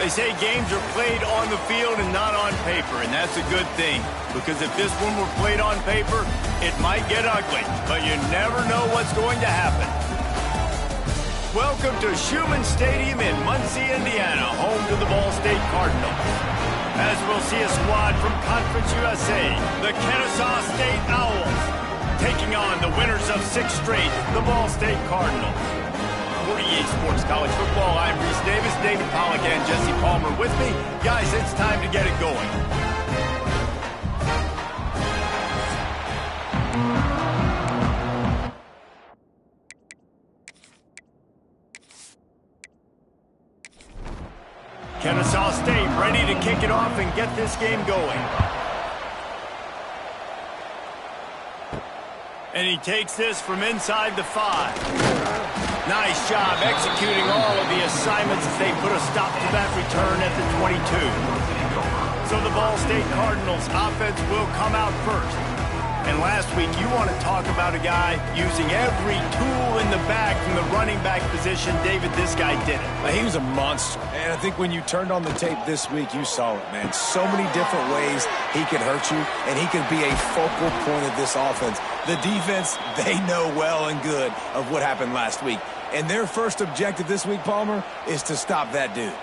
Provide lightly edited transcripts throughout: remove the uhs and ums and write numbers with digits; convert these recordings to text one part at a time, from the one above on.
They say games are played on the field and not on paper, and that's a good thing. Because if this one were played on paper, it might get ugly, but you never know what's going to happen. Welcome to Schumann Stadium in Muncie, Indiana, home to the Ball State Cardinals. As we'll see a squad from Conference USA, the Kennesaw State Owls, taking on the winners of 6 straight, the Ball State Cardinals. 48 Sports College Football, I'm Reese Davis, David Pollack, and Jesse Palmer with me. Guys, it's time to get it going. Kennesaw State ready to kick it off and get this game going. And he takes this from inside the 5. Nice job executing all of the assignments as they put a stop to that return at the 22. So the Ball State Cardinals offense will come out first. And last week, you want to talk about a guy using every tool in the bag from the running back position. David, this guy did it. He was a monster. And I think when you turned on the tape this week, you saw it, man. So many different ways he could hurt you, and he could be a focal point of this offense. The defense, they know well and good of what happened last week. And their first objective this week, Palmer, is to stop that dude.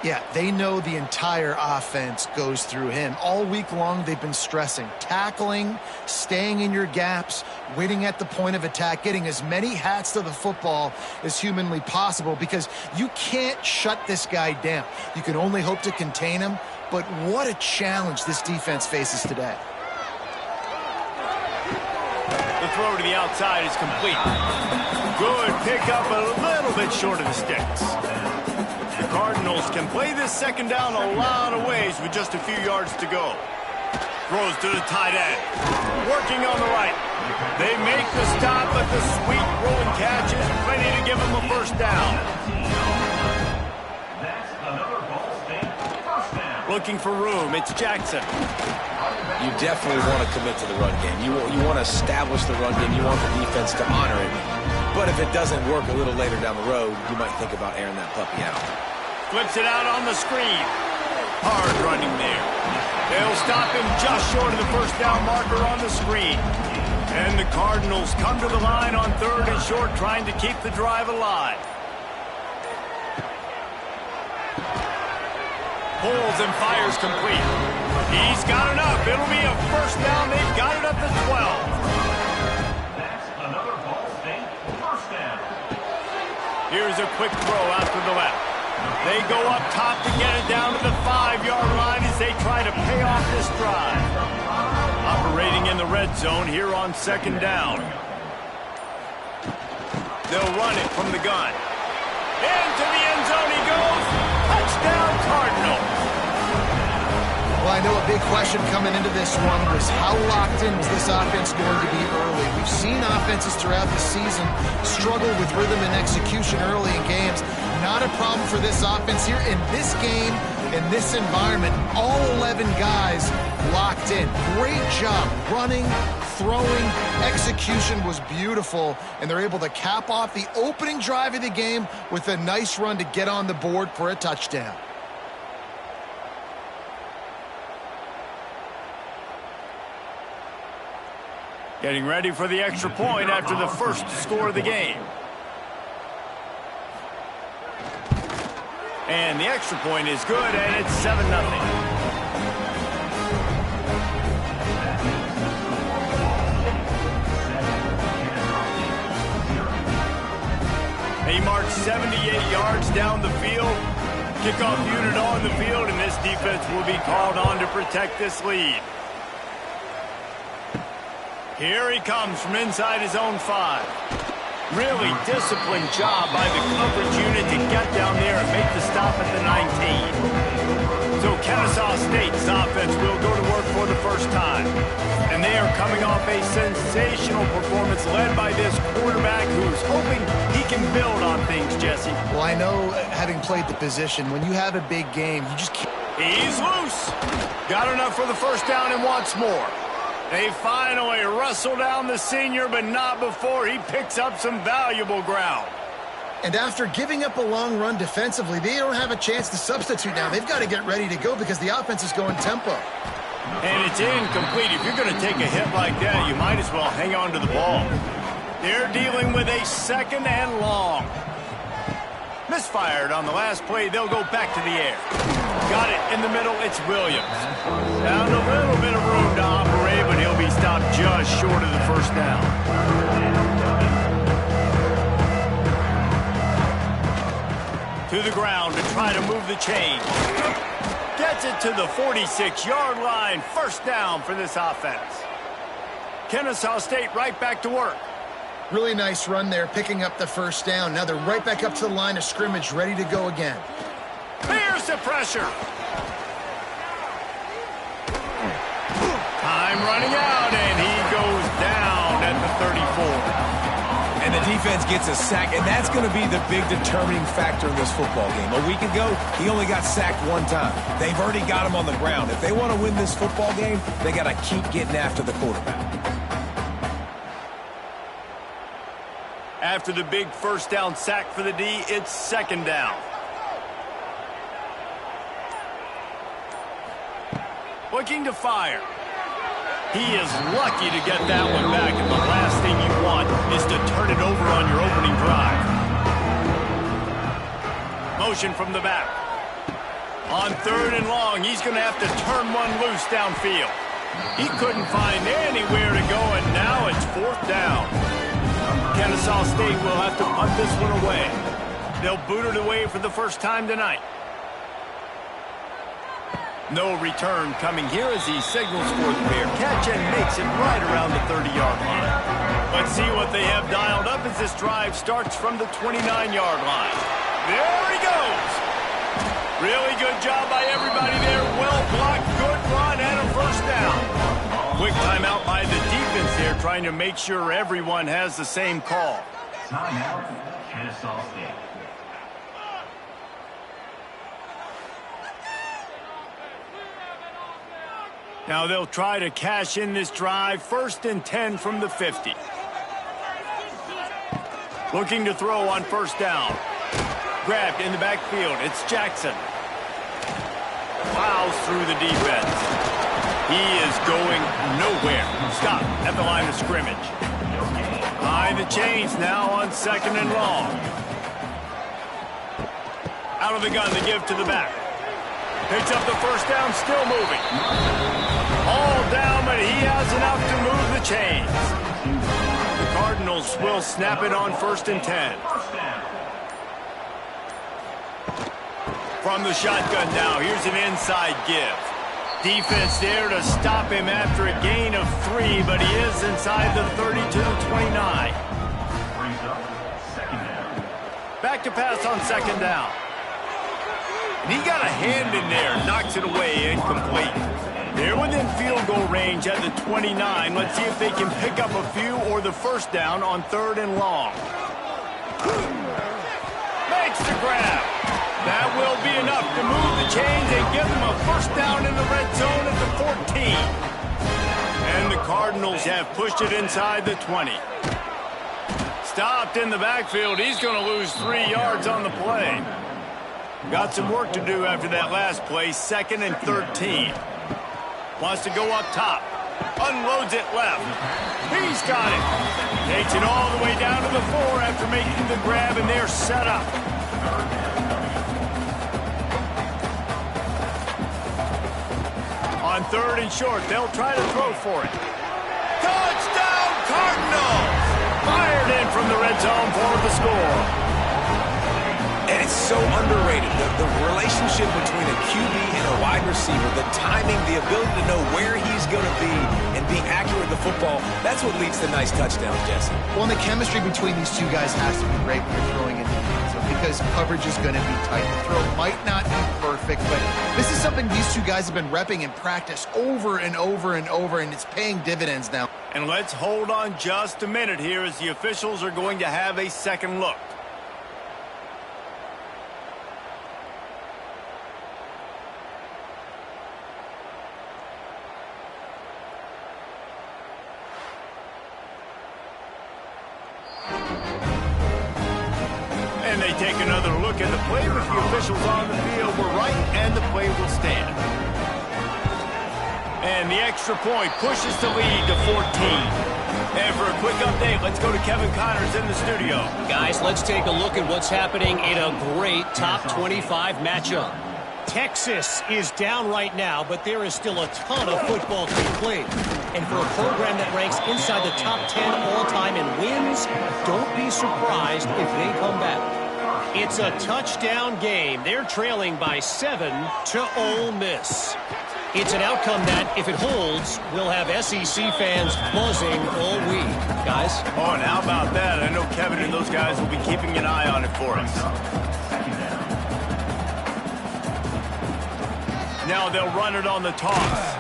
Yeah, they know the entire offense goes through him. All week long, they've been stressing tackling, staying in your gaps, waiting at the point of attack, getting as many hats to the football as humanly possible because you can't shut this guy down. You can only hope to contain him, but what a challenge this defense faces today. The throw to the outside is complete. Good pickup, a little bit short of the sticks. The Cardinals can play this second down a lot of ways with just a few yards to go. Throws to the tight end. Working on the right. They make the stop, but the sweet rolling catch is plenty to give them a first down. Looking for room. It's Jackson. You definitely want to commit to the run game. You want to establish the run game. You want the defense to honor it. But if it doesn't work a little later down the road, you might think about airing that puppy out. Flips it out on the screen. Hard running there. They'll stop him just short of the first down marker on the screen. And the Cardinals come to the line on 3rd and short, trying to keep the drive alive. Pulls and fires complete. He's got enough. It'll be a first down. They've got it up to 12. Here's a quick throw out to the left. They go up top to get it down to the 5-yard line as they try to pay off this drive. Operating in the red zone here on 2nd down. They'll run it from the gun. Into the end zone he goes. Touchdown Cardinals. Well, I know a big question coming into this one was how locked in was this offense going to be early? We've seen offenses throughout the season struggle with rhythm and execution early in games. Not a problem for this offense here. In this game, in this environment, all 11 guys locked in. Great job running, throwing, execution was beautiful, and they're able to cap off the opening drive of the game with a nice run to get on the board for a touchdown. Getting ready for the extra point after the first score of the game. And the extra point is good, and it's 7-0. He marched 78 yards down the field. Kickoff unit on the field, and this defense will be called on to protect this lead. Here he comes from inside his own 5. Really disciplined job by the coverage unit to get down there and make the stop at the 19. So Kennesaw State's offense will go to work for the first time. And they are coming off a sensational performance led by this quarterback who's hoping he can build on things, Jesse. Well, I know, having played the position, when you have a big game, you just can't. He's loose. Got enough for the first down and wants more. They finally wrestle down the senior, but not before he picks up some valuable ground. And after giving up a long run defensively, they don't have a chance to substitute now. They've got to get ready to go because the offense is going tempo. And it's incomplete. If you're going to take a hit like that, you might as well hang on to the ball. They're dealing with a second and long. Misfired on the last play. They'll go back to the air. Got it in the middle. It's Williams. Found a little bit of room to operate, but he'll be stopped just short of the first down. To the ground to try to move the chain. Gets it to the 46-yard line. First down for this offense. Kennesaw State right back to work. Really nice run there, picking up the first down. Now they're right back up to the line of scrimmage, ready to go again. Here's the pressure. Time running out, and he goes down at the 34. And the defense gets a sack, and that's going to be the big determining factor in this football game. A week ago, he only got sacked one time. They've already got him on the ground. If they want to win this football game, they got to keep getting after the quarterback. After the big first down sack for the D, it's second down. Looking to fire. He is lucky to get that one back, and the last thing you want is to turn it over on your opening drive. Motion from the back. On third and long, he's going to have to turn one loose downfield. He couldn't find anywhere to go, and now it's fourth down. Kennesaw State will have to punt this one away. They'll boot it away for the first time tonight. No return coming here as he signals for the pair. Catch and makes it right around the 30-yard line. Let's see what they have dialed up as this drive starts from the 29-yard line. There he goes. Really good job by everybody there. Well blocked, good run, and a first down. Quick timeout by the defense there, trying to make sure everyone has the same call. Timeout, Kennesaw State. Now they'll try to cash in this drive. First and 10 from the 50. Looking to throw on first down. Grabbed in the backfield. It's Jackson. Plows through the defense. He is going nowhere. Stop at the line of scrimmage. Behind the chains now on second and long. Out of the gun to give to the back. Picks up the first down, still moving. All down, but he has enough to move the chains. The Cardinals will snap it on first and 10. From the shotgun now, here's an inside give. Defense there to stop him after a gain of 3, but he is inside the 30 to the 29. Back to pass on second down. And he got a hand in there, knocks it away, incomplete. They're within field goal range at the 29. Let's see if they can pick up a few or the first down on third and long. Makes the grab. That will be enough to move the chains and give them a first down in the red zone at the 14. And the Cardinals have pushed it inside the 20. Stopped in the backfield. He's going to lose 3 yards on the play. Got some work to do after that last play, second and 13. Wants to go up top. Unloads it left. He's got it. Takes it all the way down to the 4 after making the grab, and they're set up. On third and short, they'll try to throw for it. Touchdown, Cardinals! Fired in from the red zone for the score. And it's so underrated, the relationship between a QB and a wide receiver, the timing, the ability to know where he's going to be and be accurate with the football, that's what leads to nice touchdowns, Jesse. Well, and the chemistry between these two guys has to be great when you're throwing in the end zone because coverage is going to be tight. The throw might not be perfect, but this is something these two guys have been repping in practice over and over and over, and it's paying dividends now. And let's hold on just a minute here as the officials are going to have a second look. And they take another look at the play, but the officials on the field were right, and the play will stand. And the extra point pushes the lead to 14. And for a quick update, let's go to Kevin Connors in the studio. Guys, let's take a look at what's happening in a great top 25 matchup. Texas is down right now, but there is still a ton of football to be played. And for a program that ranks inside the top 10 all-time in wins, don't be surprised if they come back. It's a touchdown game. They're trailing by 7 to Ole Miss. It's an outcome that, if it holds, will have SEC fans buzzing all week. Guys? Oh, and how about that? I know Kevin and those guys will be keeping an eye on it for us. Now they'll run it on the toss.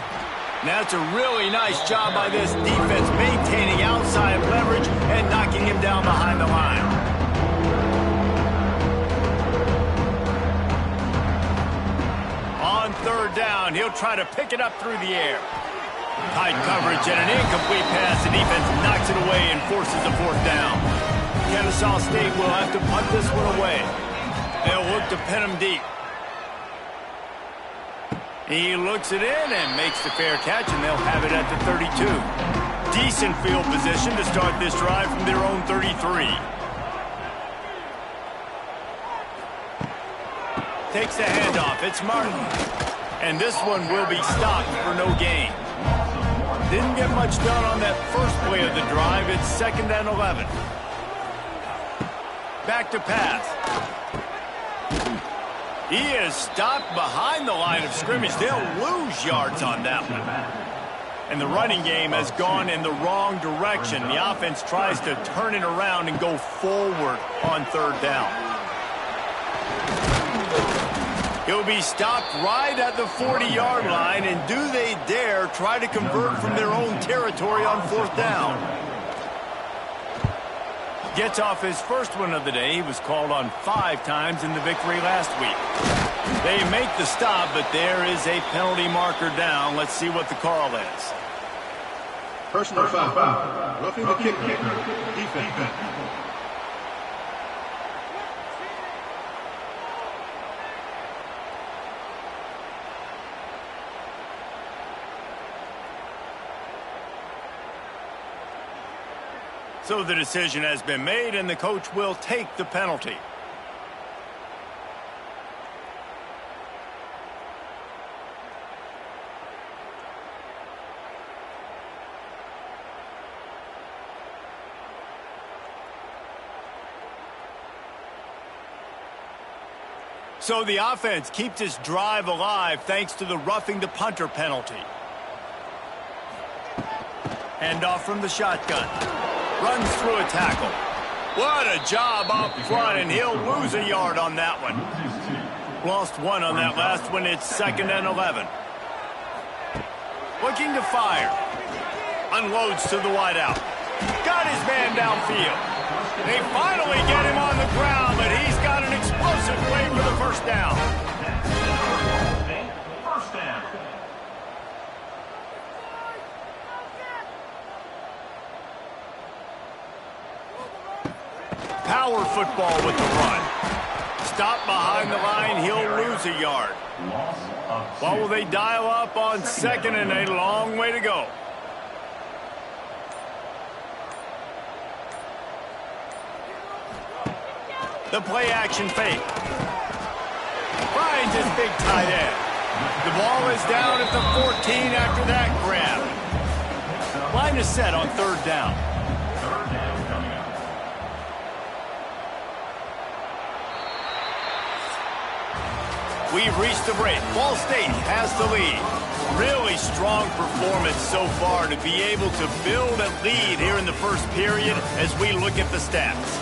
Now it's a really nice job by this defense maintaining outside leverage and knocking him down behind the line. On third down, he'll try to pick it up through the air. Tight coverage and an incomplete pass. The defense knocks it away and forces a fourth down. Kennesaw State will have to punt this one away. They'll look to pin him deep. He looks it in and makes the fair catch, and they'll have it at the 32. Decent field position to start this drive from their own 33. Takes the handoff. It's Martin. And this one will be stopped for no gain. Didn't get much done on that first play of the drive. It's 2nd and 11. Back to pass. He is stopped behind the line of scrimmage. They'll lose yards on that one. And the running game has gone in the wrong direction. The offense tries to turn it around and go forward on third down. He'll be stopped right at the 40-yard line, and do they dare try to convert from their own territory on fourth down? Gets off his first one of the day. He was called on 5 times in the victory last week. They make the stop, but there is a penalty marker down. Let's see what the call is. Personal foul. Roughing the kicker. Defense. So the decision has been made, and the coach will take the penalty. So the offense keeps its drive alive thanks to the roughing the punter penalty. Handoff from the shotgun. Runs through a tackle. What a job up front, and he'll lose a yard on that one. Lost 1 on that last one. It's 2nd and 11. Looking to fire. Unloads to the wideout. Got his man downfield. They finally get him on the ground, but he's got an explosive play for the first down. First down. Power football with the run. Stop behind the line, he'll lose a yard. What will they dial up on 2nd and a long way to go? The play action fake. Finds his big tight end. The ball is down at the 14 after that grab. Line is set on third down. We've reached the break. Ball State has the lead. Really strong performance so far to be able to build a lead here in the first period as we look at the stats.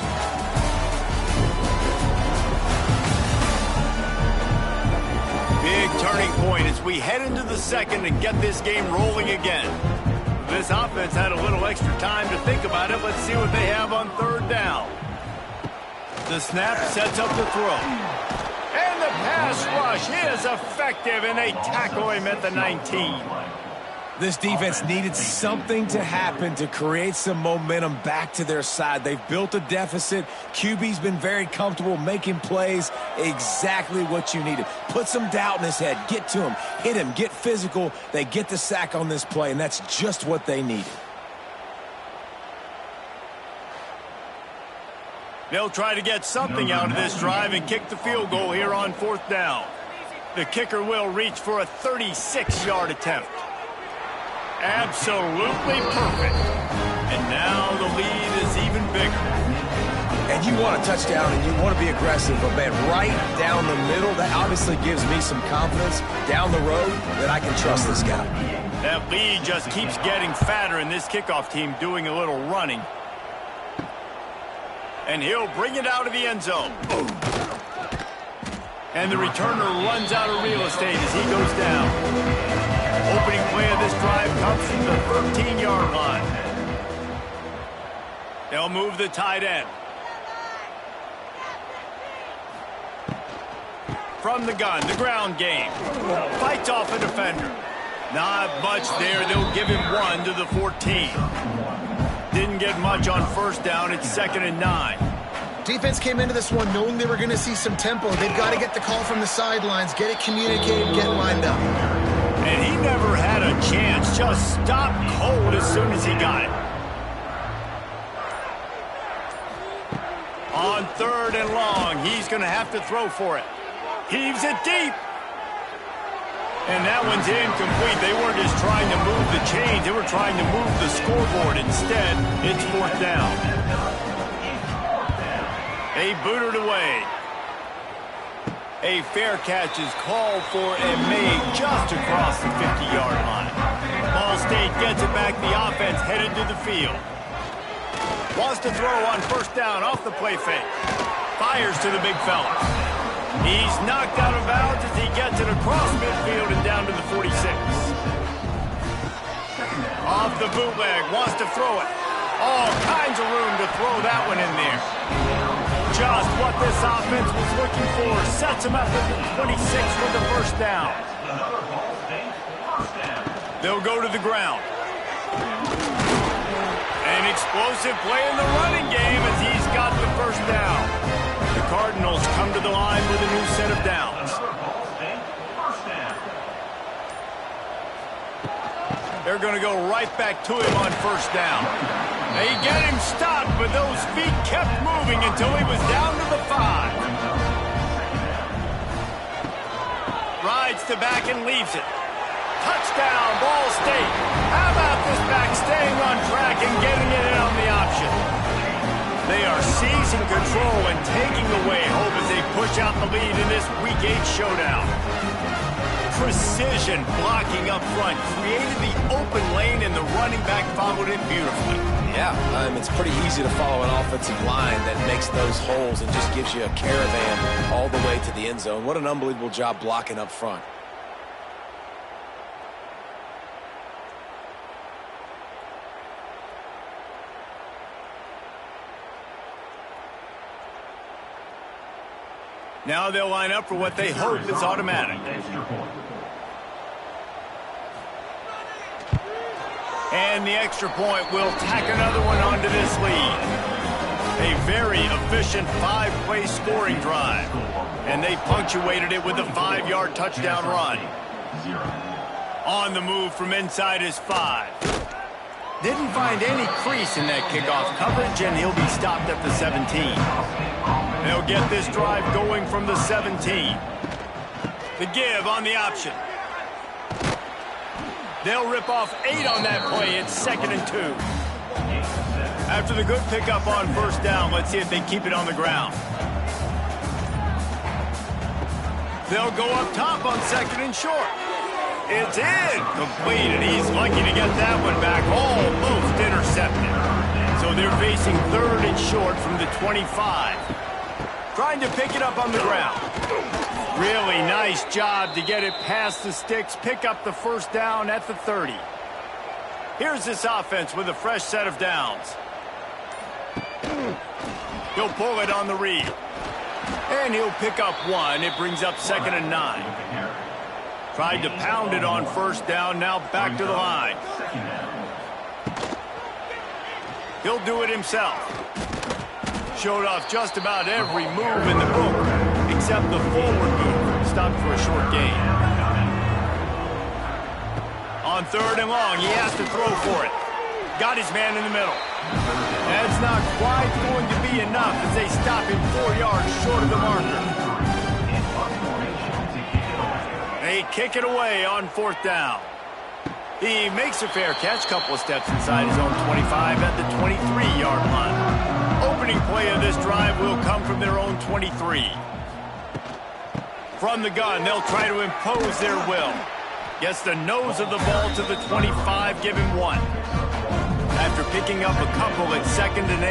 Big turning point as we head into the second and get this game rolling again. This offense had a little extra time to think about it. Let's see what they have on third down. The snap sets up the throw. And the pass rush is effective, and they tackle him at the 19. This defense needed something to happen to create some momentum back to their side. They've built a deficit. QB's been very comfortable making plays. Exactly what you needed. Put some doubt in his head. Get to him. Hit him. Get physical. They get the sack on this play, and that's just what they needed. They'll try to get something out of this drive and kick the field goal here on 4th down. The kicker will reach for a 36-yard attempt. Absolutely perfect. And now the lead is even bigger. And you want a touchdown and you want to be aggressive, but man, right down the middle, that obviously gives me some confidence down the road that I can trust this guy. That lead just keeps getting fatter, and this kickoff team doing a little running. And he'll bring it out of the end zone. And the returner runs out of real estate as he goes down. Opening play of this drive comes from the 13-yard line. They'll move the tight end. From the gun, the ground game. Fights off a defender. Not much there. They'll give him 1 to the 14. Didn't get much on 1st down. It's 2nd and 9. Defense came into this one knowing they were going to see some tempo. They've got to get the call from the sidelines, get it communicated, get lined up. And he never had a chance. Just stopped cold as soon as he got it. On 3rd and long, he's going to have to throw for it. Heaves it deep. And that one's incomplete. They weren't just trying to move the chains. They were trying to move the scoreboard. Instead, it's 4th down. They boot it away. A fair catch is called for and made just across the 50-yard line. Ball State gets it back. The offense headed to the field. Wants to throw on 1st down off the play fake. Fires to the big fella. He's knocked out of bounds as he gets it across midfield and down to the 46. Off the bootleg. Wants to throw it. All kinds of room to throw that one in there. Just what this offense was looking for. Sets him up at the 26 with the 1st down. They'll go to the ground. An explosive play in the running game as he's got the 1st down. The Cardinals come to the line with a new set of downs. They're going to go right back to him on 1st down. They get him stopped, but those feet kept moving until he was down to the 5. Rides to back and leaves it. Touchdown, Ball State. How about this back staying on track and getting it in on the option? They are seizing control and taking away hope as they push out the lead in this Week 8 showdown. Precision blocking up front created the open lane, and the running back followed it beautifully. Yeah, it's pretty easy to follow an offensive line that makes those holes and just gives you a caravan all the way to the end zone. What an unbelievable job blocking up front. Now they'll line up for what they hope is automatic. And the extra point will tack another one onto this lead. A very efficient 5-play scoring drive. And they punctuated it with a 5-yard touchdown run. On the move from inside his 5. Didn't find any crease in that kickoff coverage, and he'll be stopped at the 17. They'll get this drive going from the 17. The give on the option. They'll rip off 8 on that play. It's 2nd and 2. After the good pickup on 1st down, let's see if they keep it on the ground. They'll go up top on 2nd and short. It's incomplete, and he's lucky to get that one back. Almost intercepted. So they're facing 3rd and short from the 25. Trying to pick it up on the ground. Really nice job to get it past the sticks, pick up the 1st down at the 30. Here's this offense with a fresh set of downs. He'll pull it on the read. And he'll pick up 1. It brings up 2nd and 9. Tried to pound it on 1st down, now back to the line. second down. He'll do it himself. Showed off just about every move in the book, except the forward move. Stopped for a short gain. On 3rd and long, he has to throw for it. Got his man in the middle. That's not quite going to be enough as they stop him 4 yards short of the marker. They kick it away on 4th down. He makes a fair catch, couple of steps inside his own 25 at the 23-yard line. Opening play of this drive will come from their own 23. From the gun, they'll try to impose their will. Gets the nose of the ball to the 25, give him 1. After picking up a couple at 2nd and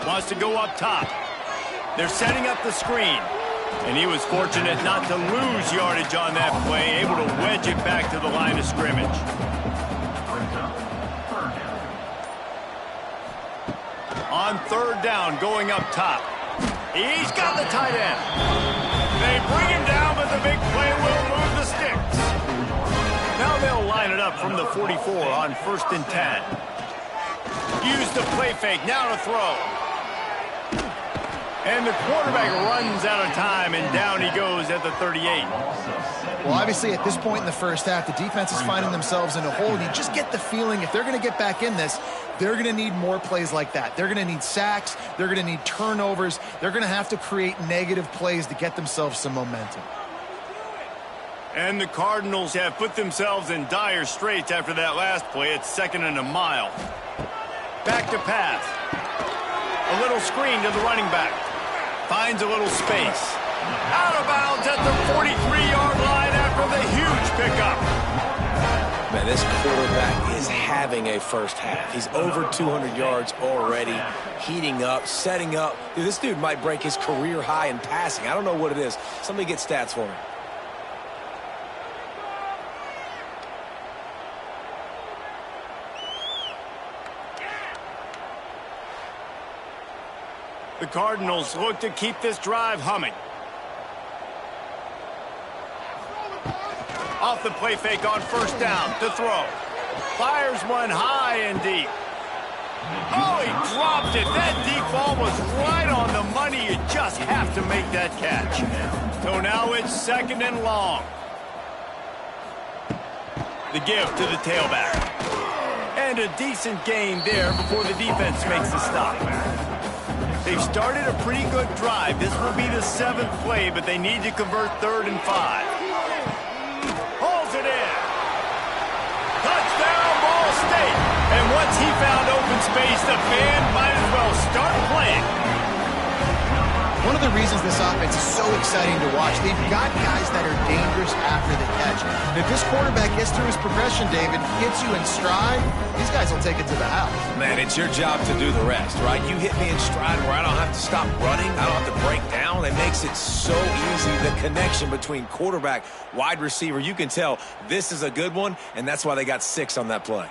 8. Wants to go up top. They're setting up the screen. And he was fortunate not to lose yardage on that play, able to wedge it back to the line of scrimmage. On 3rd down, going up top. He's got the tight end. They bring him down, but the big play will move the sticks. Now they'll line it up from the 44 on 1st and 10. Use the play fake, now to throw. And the quarterback runs out of time, and down he goes at the 38. Well, obviously, at this point in the first half, the defense is finding themselves in a hole. You just get the feeling if they're going to get back in this, they're going to need more plays like that. They're going to need sacks. They're going to need turnovers. They're going to have to create negative plays to get themselves some momentum. And the Cardinals have put themselves in dire straits after that last play. It's 2nd and a mile. Back to pass. A little screen to the running back. Finds a little space. Out of bounds at the 43-yard line after the huge pickup. Man, this quarterback is having a first half. He's over 200 yards already, heating up, setting up. Dude, this dude might break his career high in passing. I don't know what it is. Somebody get stats for him. The Cardinals look to keep this drive humming. Off the play fake on 1st down to throw. Fires one high and deep. Oh, he dropped it. That deep ball was right on the money. You just have to make that catch. So now it's 2nd and long. The give to the tailback. And a decent gain there before the defense makes the stop. They've started a pretty good drive. This will be the 7th play, but they need to convert 3rd and 5. Hauls it in. Touchdown, Ball State. And once he found open space, the band might as well start playing. One of the reasons this offense is so exciting to watch, they've got guys that are dangerous after the catch. And if this quarterback gets through his progression, David, gets you in stride, these guys will take it to the house. Man, it's your job to do the rest, right? You hit me in stride where I don't have to stop running. I don't have to break down. It makes it so easy. The connection between quarterback, wide receiver, you can tell this is a good one, and that's why they got 6 on that play.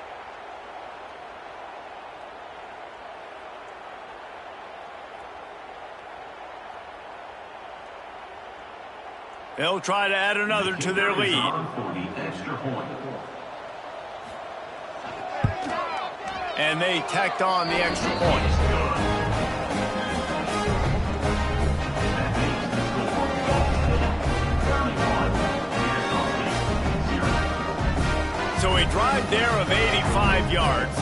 They'll try to add another to their lead. And they tacked on the extra point. So a drive there of 85 yards.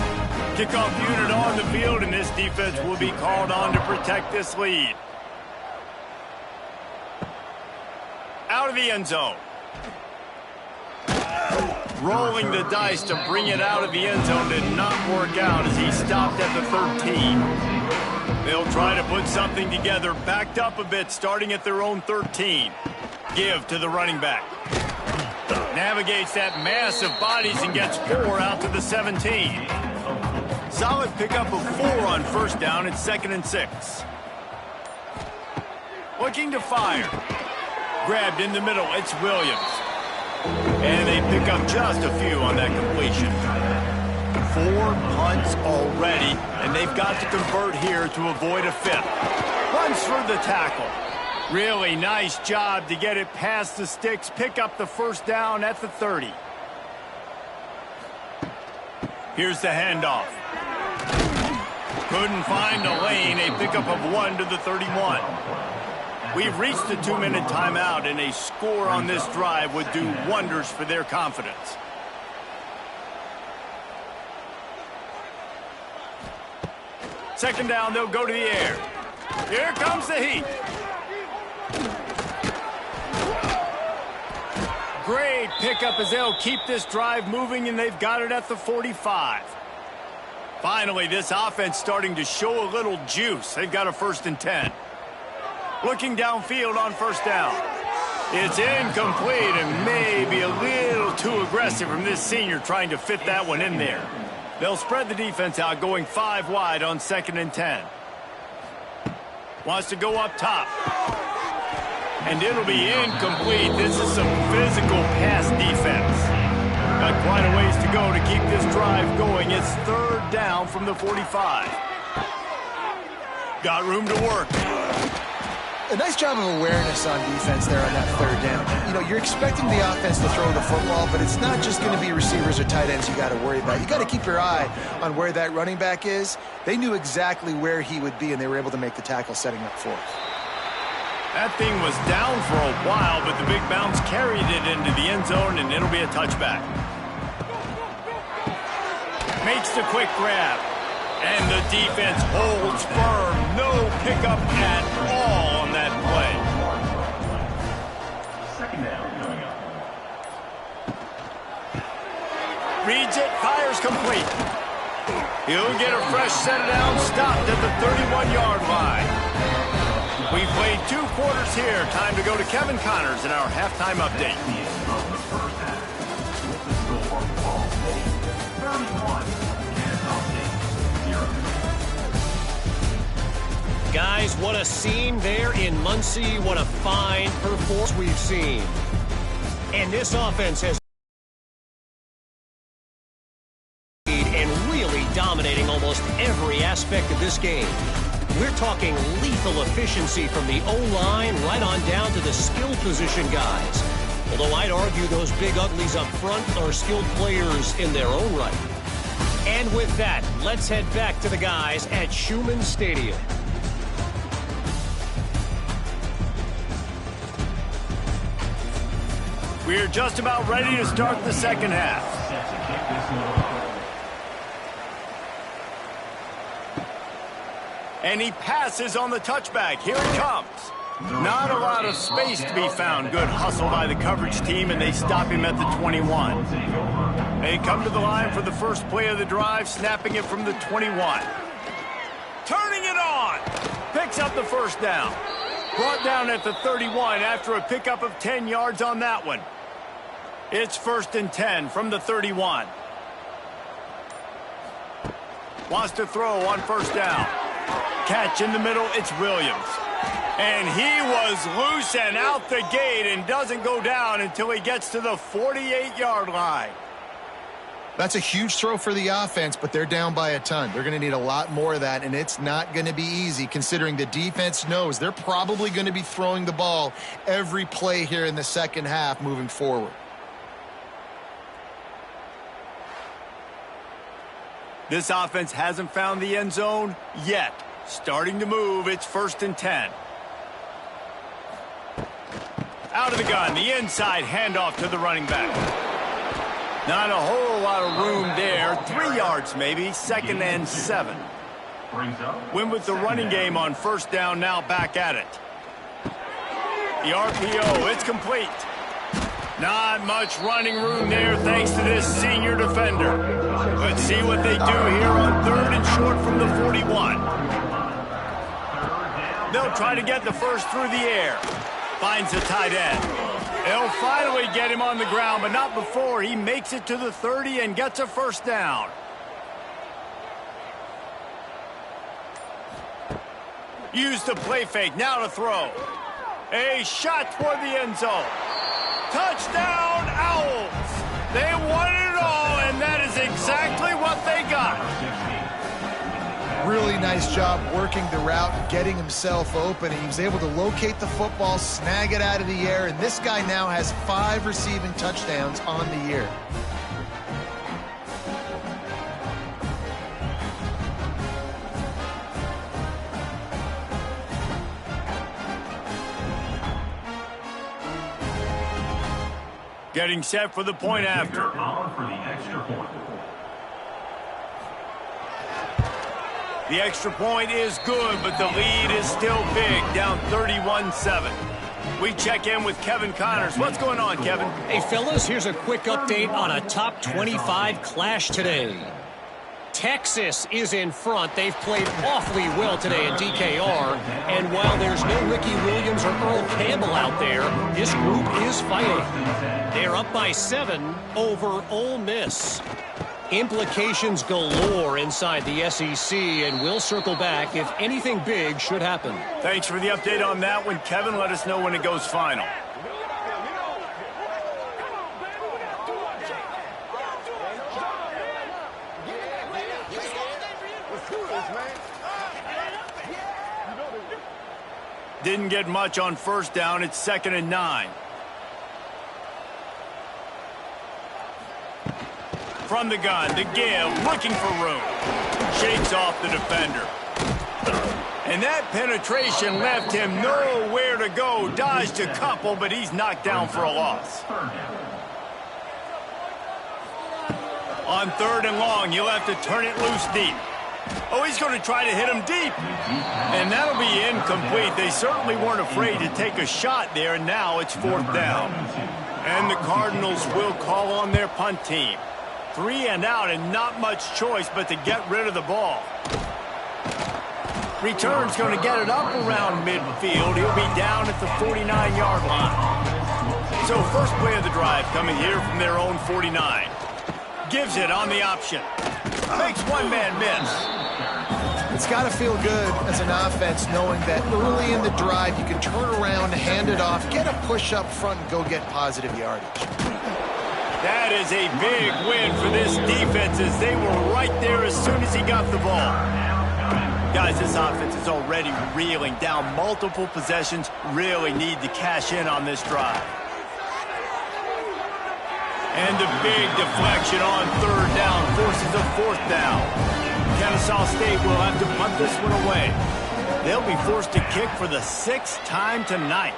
Kickoff unit on the field, and this defense will be called on to protect this lead. Out of the end zone. Rolling the dice to bring it out of the end zone did not work out as he stopped at the 13. They'll try to put something together, backed up a bit, starting at their own 13. Give to the running back. Navigates that mass of bodies and gets 4 out to the 17. Solid pickup of 4 on 1st down. It's 2nd and 6. Looking to fire. Grabbed in the middle, it's Williams. And they pick up just a few on that completion. 4 punts already, and they've got to convert here to avoid a 5th. Runs through the tackle. Really nice job to get it past the sticks, pick up the 1st down at the 30. Here's the handoff. Couldn't find a lane, a pickup of 1 to the 31. We've reached the 2-minute timeout, and a score on this drive would do wonders for their confidence. Second down, they'll go to the air. Here comes the heat. Great pickup as they'll keep this drive moving, and they've got it at the 45. Finally, this offense starting to show a little juice. They've got a 1st and 10. Looking downfield on first down. It's incomplete and maybe a little too aggressive from this senior trying to fit that one in there. They'll spread the defense out, going 5 wide on 2nd and 10. Wants to go up top. And it'll be incomplete. This is some physical pass defense. Got quite a ways to go to keep this drive going. It's 3rd down from the 45. Got room to work. A nice job of awareness on defense there on that 3rd down. You know, you're expecting the offense to throw the football, but it's not just going to be receivers or tight ends you got to worry about. You got to keep your eye on where that running back is. They knew exactly where he would be, and they were able to make the tackle setting up for it. That thing was down for a while, but the big bounce carried it into the end zone, and it'll be a touchback. Makes the quick grab. And the defense holds firm. No pickup at all on that play. Second down coming up. Reads it, fires complete. He'll get a fresh set down, stopped at the 31-yard line. We played 2 quarters here. Time to go to Kevin Connors in our halftime update. Guys, what a scene there in Muncie. What a fine performance we've seen. And this offense has and really dominating almost every aspect of this game. We're talking lethal efficiency from the O-line right on down to the skill position guys. Although I'd argue those big uglies up front are skilled players in their own right. And with that, let's head back to the guys at Schumann Stadium. We're just about ready to start the second half. And he passes on the touchback. Here he comes. Not a lot of space to be found. Good hustle by the coverage team, and they stop him at the 21. They come to the line for the first play of the drive, snapping it from the 21. Turning it on. Picks up the first down. Brought down at the 31 after a pickup of 10 yards on that one. It's 1st and 10 from the 31. Wants to throw on first down. Catch in the middle, it's Williams. And he was loose and out the gate and doesn't go down until he gets to the 48-yard line. That's a huge throw for the offense, but they're down by a ton. They're going to need a lot more of that, and it's not going to be easy considering the defense knows they're probably going to be throwing the ball every play here in the second half moving forward. This offense hasn't found the end zone yet. Starting to move, it's 1st and 10. Out of the gun, the inside handoff to the running back. Not a whole lot of room there. 3 yards maybe, 2nd and 7. Win with the running game on first down, now back at it. The RPO, it's complete. Not much running room there thanks to this senior defender. Let's see what they do here on 3rd and short from the 41. They'll try to get the first through the air. Finds the tight end. They'll finally get him on the ground, but not before he makes it to the 30 and gets a first down. Use the play fake, now to throw. A shot toward the end zone. Touchdown, Owls! They won it all, and that is exactly what they got. Really nice job working the route and getting himself open. He was able to locate the football, snag it out of the air, and this guy now has 5 receiving touchdowns on the year. Getting set for the point after. On for the extra point. The extra point is good, but the lead is still big, down 31-7. We check in with Kevin Connors. What's going on, Kevin? Hey, fellas, here's a quick update on a top 25 clash today. Texas is in front. They've played awfully well today in DKR. And while there's no Ricky Williams or Earl Campbell out there, this group is fighting. They're up by 7 over Ole Miss. Implications galore inside the SEC, and we'll circle back if anything big should happen. Thanks for the update on that one, Kevin. Let us know when it goes final. Didn't get much on first down. It's 2nd and 9. From the gun, to give, looking for room. Shakes off the defender. And that penetration left him nowhere to go. Dodged a couple, but he's knocked down for a loss. On 3rd and long, you'll have to turn it loose deep. Oh, he's going to try to hit him deep. And that'll be incomplete. They certainly weren't afraid to take a shot there, and now it's 4th down. And the Cardinals will call on their punt team. 3 and out, and not much choice but to get rid of the ball. Return's going to get it up around midfield. He'll be down at the 49-yard line. So first play of the drive coming here from their own 49. Gives it on the option. Makes one man miss. It's got to feel good as an offense knowing that early in the drive you can turn around, hand it off, get a push up front, and go get positive yardage. That is a big win for this defense as they were right there as soon as he got the ball. Guys, this offense is already reeling down multiple possessions. Really need to cash in on this drive. And a big deflection on 3rd down forces a 4th down. Kennesaw State will have to punt this one away. They'll be forced to kick for the 6th time tonight.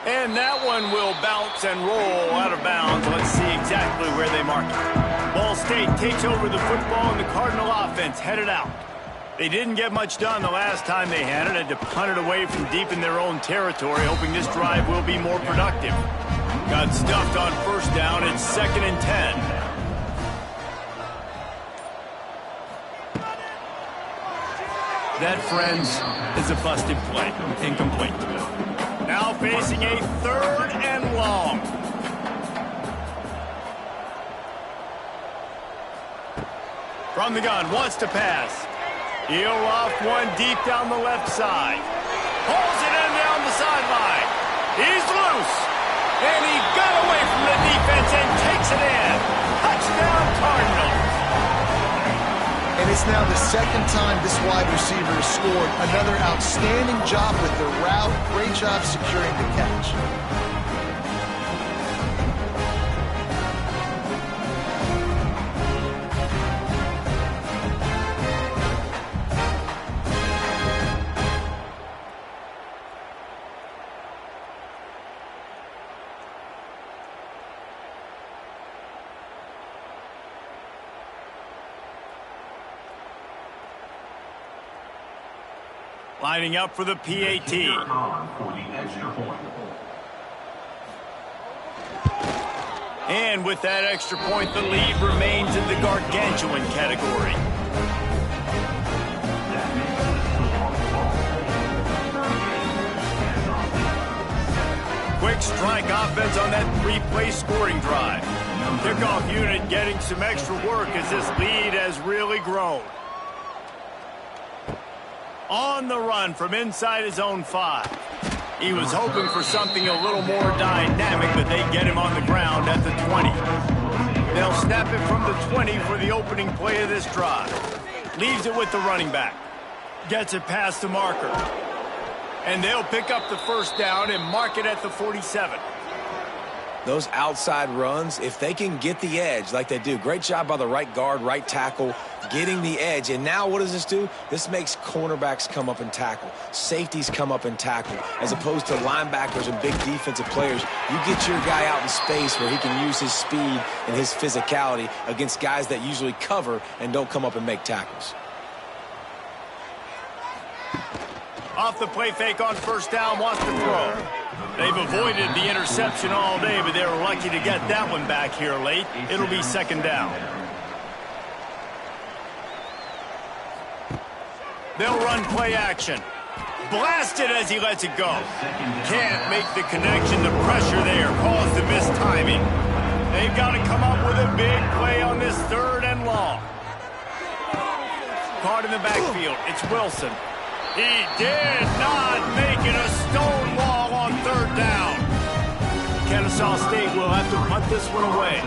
And that one will bounce and roll out of bounds. Let's see exactly where they mark it. Ball State takes over the football, and the Cardinal offense headed out. They didn't get much done the last time they had it. Had to punt it away from deep in their own territory, hoping this drive will be more productive. Got stuffed on 1st down. It's 2nd and 10. That, friends, is a busted play. Incomplete. Now facing a 3rd and long. From the gun, wants to pass. He'll loft one deep down the left side. Pulls it in down the sideline. He's loose. And he got away from the defense and takes it in. Touchdown, Cardinals. And it's now the 2nd time this wide receiver has scored. Another outstanding job with the route. Great job securing the catch. Lining up for the PAT. And with that extra point, the lead remains in the gargantuan category. Quick strike offense on that 3-play scoring drive. Kickoff unit getting some extra work as this lead has really grown. On the run from inside his own 5. He was hoping for something a little more dynamic, but they get him on the ground at the 20. They'll snap it from the 20 for the opening play of this drive. Leaves it with the running back. Gets it past the marker. And they'll pick up the 1st down and mark it at the 47. Those outside runs, if they can get the edge like they do, great job by the right guard, right tackle, getting the edge. And now what does this do? This makes cornerbacks come up and tackle. Safeties come up and tackle. As opposed to linebackers and big defensive players, you get your guy out in space where he can use his speed and his physicality against guys that usually cover and don't come up and make tackles. Off the play fake on first down, wants to throw. They've avoided the interception all day, but they were lucky to get that one back here late. It'll be second down. They'll run play action. Blasted as he lets it go. Can't make the connection. The pressure there caused the missed timing. They've got to come up with a big play on this 3rd and long. Caught in the backfield. It's Wilson. He did not make it a stone wall on 3rd down. Kennesaw State will have to punt this one away.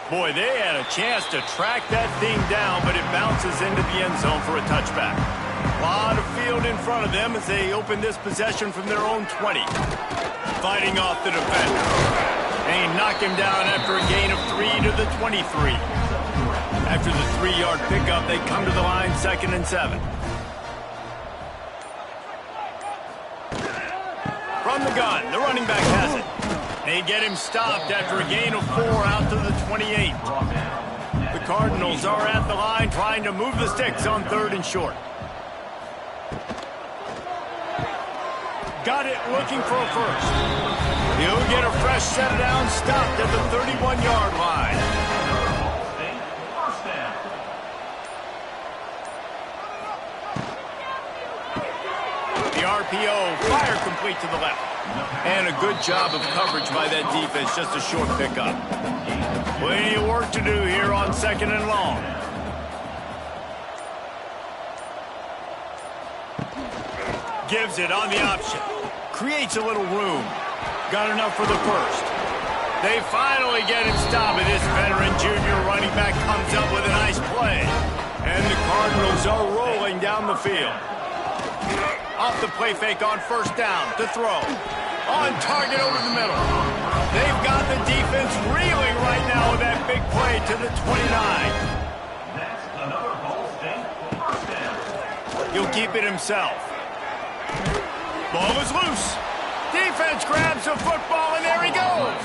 Boy, they had a chance to track that thing down, but it bounces into the end zone for a touchback. A lot of field in front of them as they open this possession from their own 20. Fighting off the defender. They knock him down after a gain of 3 to the 23. After the 3-yard pickup, they come to the line 2nd and 7. From the gun, the running back has it. They get him stopped after a gain of 4 out to the 28. The Cardinals are at the line trying to move the sticks on 3rd and short. Got it looking for a first. He'll get a fresh set down stopped at the 31-yard line. RPO, fire complete to the left. And a good job of coverage by that defense, just a short pickup. Plenty of work to do here on 2nd and long. Gives it on the option. Creates a little room. Got enough for the first. They finally get him stopped, and this veteran junior running back comes up with a nice play. And the Cardinals are rolling down the field. Off the play fake on first down to throw. On target over the middle. They've got the defense reeling right now with that big play to the 29. That's another Ball State first down. He'll keep it himself. Ball is loose. Defense grabs the football, and there he goes.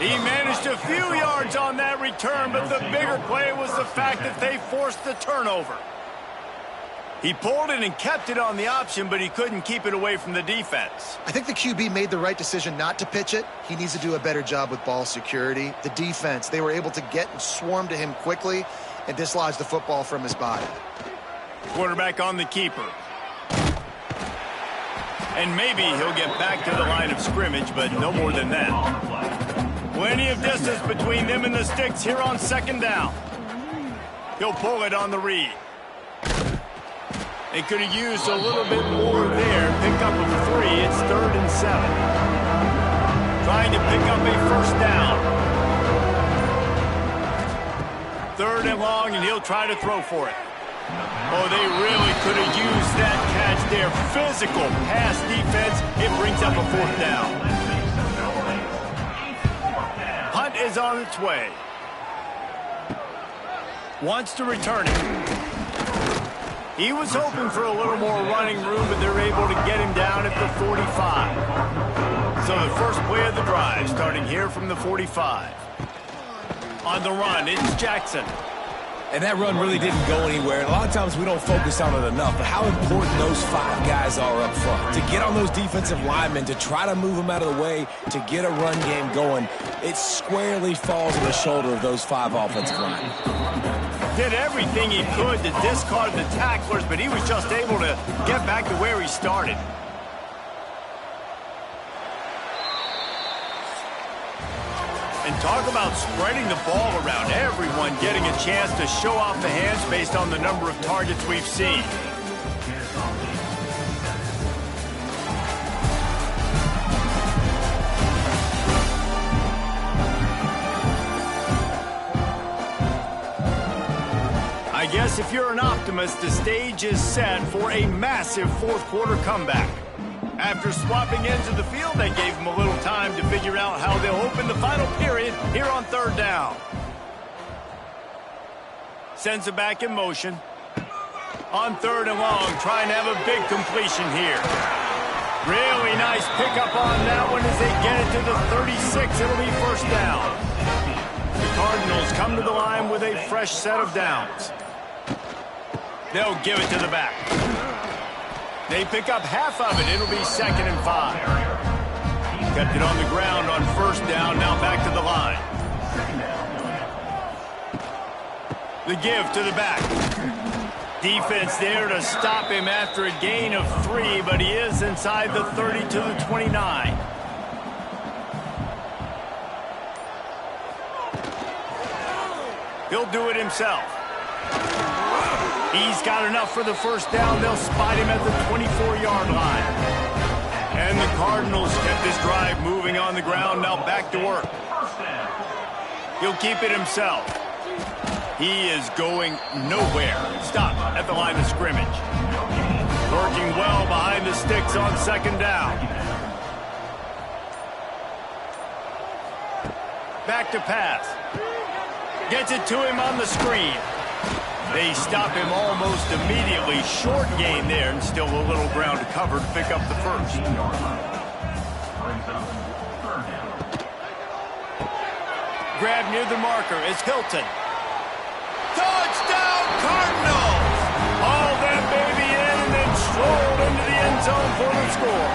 He managed a few yards on that return, but the bigger play was the fact that they forced the turnover. He pulled it and kept it on the option, but he couldn't keep it away from the defense. I think the QB made the right decision not to pitch it. He needs to do a better job with ball security. The defense, they were able to get and swarm to him quickly and dislodge the football from his body. Quarterback on the keeper. And maybe he'll get back to the line of scrimmage, but no more than that. Plenty of distance between them and the sticks here on 2nd down. He'll pull it on the read. They could have used a little bit more there. Pick up a 3. It's 3rd and 7. Trying to pick up a first down. 3rd and long, and he'll try to throw for it. Oh, they really could have used that catch there. Physical pass defense. It brings up a 4th down. Hunt is on its way. Wants to return it. He was hoping for a little more running room, but they're able to get him down at the 45. So the first play of the drive, starting here from the 45. On the run, it's Jackson. And that run really didn't go anywhere. And a lot of times we don't focus on it enough, but how important those 5 guys are up front. To get on those defensive linemen, to try to move them out of the way, to get a run game going, it squarely falls on the shoulder of those 5 offensive linemen. Did everything he could to discard the tacklers, but he was just able to get back to where he started. And talk about spreading the ball around. Everyone getting a chance to show off the hands based on the number of targets we've seen. I guess guess if you're an optimist, the stage is set for a massive fourth-quarter comeback. After swapping ends of the field, they gave him a little time to figure out how they'll open the final period here on third down. Sends it back in motion. On third and long, trying to have a big completion here. Really nice pickup on that one as they get it to the 36. It'll be first down. The Cardinals come to the line with a fresh set of downs. They'll give it to the back. They pick up half of it. It'll be 2nd and 5. Kept it on the ground on first down. Now back to the line. The give to the back. Defense there to stop him after a gain of 3, but he is inside the 30 to the 29. He'll do it himself. He's got enough for the first down. They'll spot him at the 24-yard line. And the Cardinals kept this drive moving on the ground. Now back to work. He'll keep it himself. He is going nowhere. Stop at the line of scrimmage. Working well behind the sticks on second down. Back to pass. Gets it to him on the screen. They stop him almost immediately. Short gain there, and still a little ground to cover to pick up the first. Grab near the marker. It's Hilton. Touchdown, Cardinals! Haul that baby in and then strolled into the end zone for the score.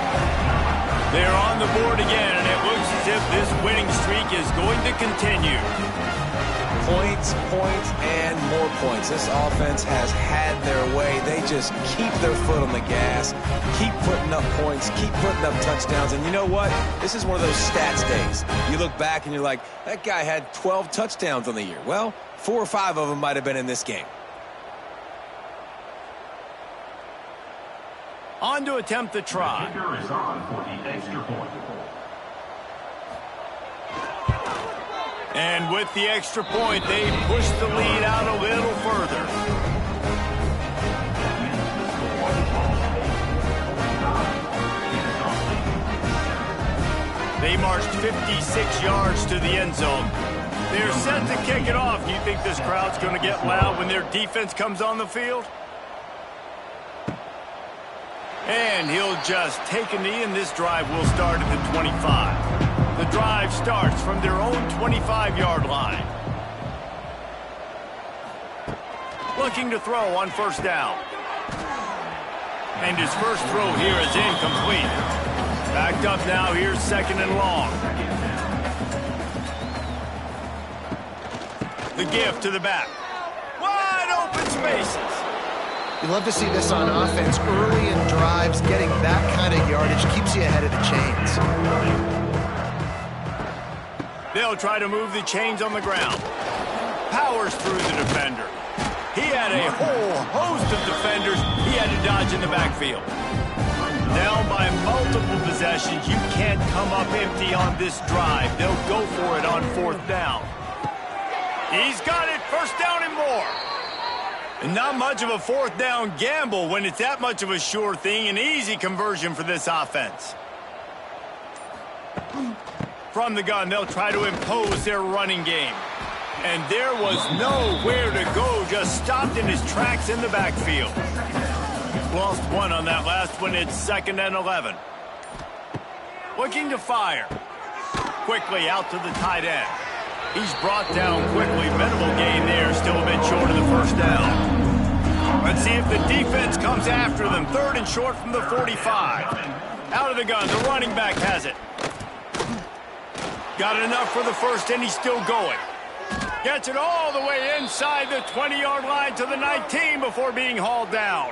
They're on the board again, and it looks as if this winning streak is going to continue. Points, points, and more points. This offense has had their way. They just keep their foot on the gas, keep putting up points, keep putting up touchdowns. And you know what? This is one of those stats days. You look back and you're like, that guy had 12 touchdowns on the year. Well, 4 or 5 of them might have been in this game. On to attempt the try. The kicker is on for the extra point. And with the extra point, they push the lead out a little further. They marched 56 yards to the end zone. They're set to kick it off. Do you think this crowd's going to get loud when their defense comes on the field? And he'll just take a knee, and this drive will start at the 25. The drive starts from their own 25-yard line. Looking to throw on first down. And his first throw here is incomplete. Backed up now, here's 2nd and long. The give to the back. Wide open spaces. You love to see this on offense. Early in drives, getting that kind of yardage keeps you ahead of the chains. They'll try to move the chains on the ground. Powers through the defender. He had a whole host of defenders he had to dodge in the backfield. Down by multiple possessions, you can't come up empty on this drive. They'll go for it on 4th down. He's got it, 1st down and more. And not much of a 4th down gamble when it's that much of a sure thing. An easy conversion for this offense. From the gun, they'll try to impose their running game. And there was nowhere to go, just stopped in his tracks in the backfield. Lost one on that last one. It's 2nd and 11. Looking to fire. Quickly out to the tight end. He's brought down quickly. Minimal gain there, still a bit short of the first down. Let's see if the defense comes after them. 3rd and short from the 45. Out of the gun, the running back has it. Got enough for the first, and he's still going. Gets it all the way inside the 20-yard line to the 19 before being hauled down.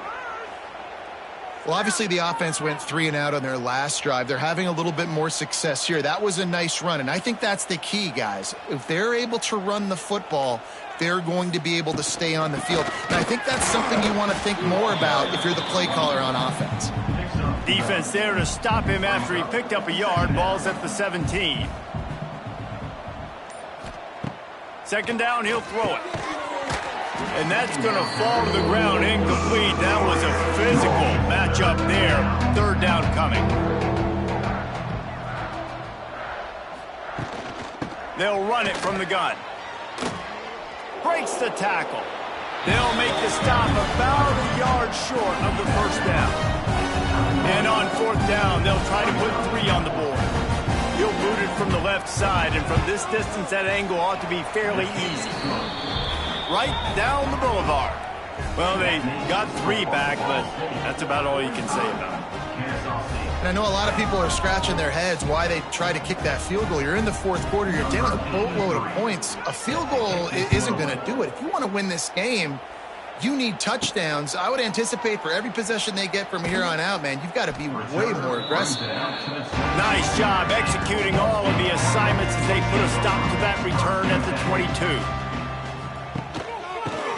Well, obviously the offense went 3 and out on their last drive. They're having a little bit more success here. That was a nice run, and I think that's the key, guys. If they're able to run the football, they're going to be able to stay on the field. And I think that's something you want to think more about if you're the play caller on offense. Defense there to stop him after he picked up a yard. Ball's at the 17. 2nd down, he'll throw it. And that's going to fall to the ground incomplete. That was a physical matchup there. Third down coming. They'll run it from the gun. Breaks the tackle. They'll make the stop about a yard short of the first down. And on fourth down, they'll try to put 3 on the board. He'll boot it from the left side, and from this distance, that angle ought to be fairly easy. Right down the boulevard. Well, they got 3 back, but that's about all you can say about it. And I know a lot of people are scratching their heads why they try to kick that field goal. You're in the fourth quarter. You're down a boatload of points. A field goal isn't going to do it. If you want to win this game, you need touchdowns. I would anticipate for every possession they get from here on out, man, you've got to be way more aggressive. Nice job executing all of the assignments as they put a stop to that return at the 22.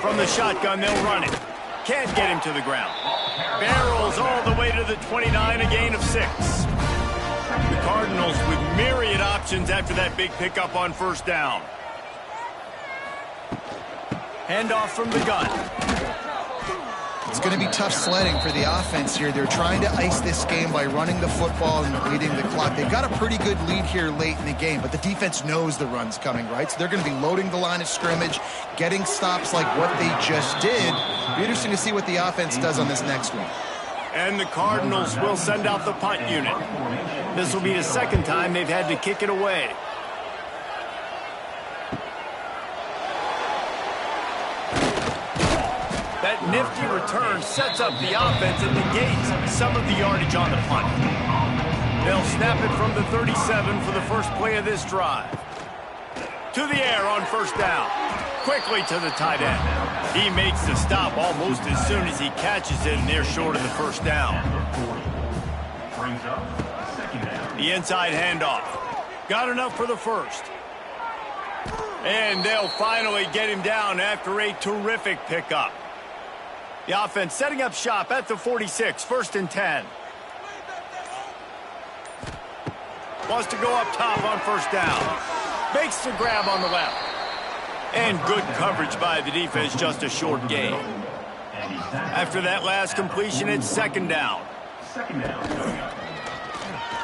From the shotgun, they'll run it. Can't get him to the ground. Barrels all the way to the 29, a gain of 6. The Cardinals with myriad options after that big pickup on first down. Handoff from the gun. It's going to be tough sledding for the offense here. They're trying to ice this game by running the football and leading the clock. They've got a pretty good lead here late in the game, but the defense knows the run's coming, right? So they're going to be loading the line of scrimmage, getting stops like what they just did. It'll be interesting to see what the offense does on this next one. And the Cardinals will send out the punt unit. This will be the second time they've had to kick it away. That nifty return sets up the offense and negates some of the yardage on the punt. They'll snap it from the 37 for the first play of this drive. To the air on first down. Quickly to the tight end. He makes the stop almost as soon as he catches it, and they're short of the first down. The inside handoff. Got enough for the first. And they'll finally get him down after a terrific pickup. The offense setting up shop at the 46, 1st and 10. Wants to go up top on first down. Makes the grab on the left. And good coverage by the defense, just a short gain. After that last completion, it's second down.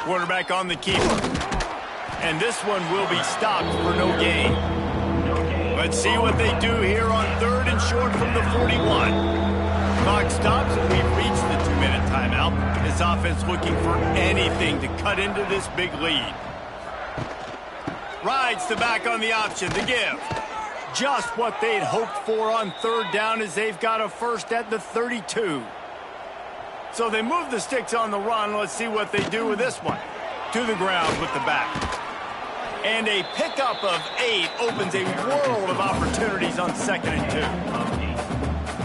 Quarterback on the keeper. And this one will be stopped for no gain. Let's see what they do here on 3rd and short from the 41. Clock stops and we've reached the 2-minute timeout. This offense looking for anything to cut into this big lead. Rides the back on the option to give. Just what they'd hoped for on 3rd down as they've got a first at the 32. So they move the sticks on the run. Let's see what they do with this one. To the ground with the back. And a pickup of 8 opens a world of opportunities on 2nd and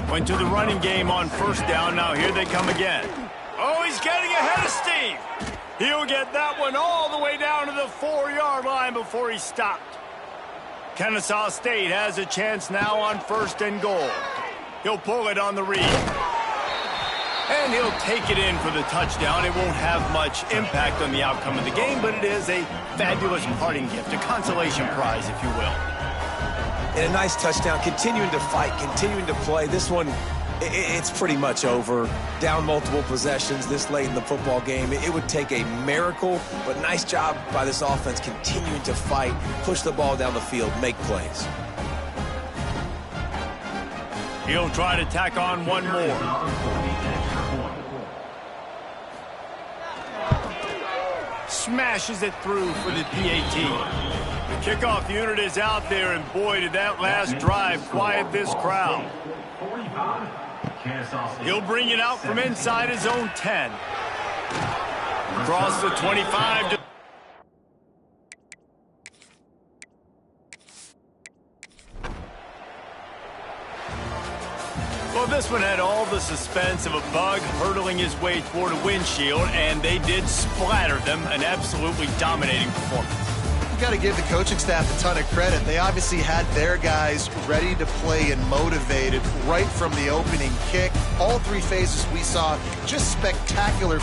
2. Went to the running game on first down. Now here they come again. Oh, he's getting ahead of steam. He'll get that one all the way down to the 4-yard line before he stopped. Kennesaw State has a chance now on 1st and goal. He'll pull it on the read. And he'll take it in for the touchdown. It won't have much impact on the outcome of the game, but it is a fabulous parting gift, a consolation prize, if you will. And a nice touchdown, continuing to fight, continuing to play. This one, it's pretty much over. Down multiple possessions this late in the football game. It would take a miracle, but nice job by this offense continuing to fight, push the ball down the field, make plays. He'll try to tack on one more. Smashes it through for the PAT. The kickoff unit is out there, and boy, did that last drive quiet this crowd. He'll bring it out from inside his own 10. Across the 25 to... Well, this one had all the suspense of a bug hurtling his way toward a windshield, and they did splatter them. An absolutely dominating performance. You've got to give the coaching staff a ton of credit. They obviously had their guys ready to play and motivated right from the opening kick. All 3 phases we saw just spectacular.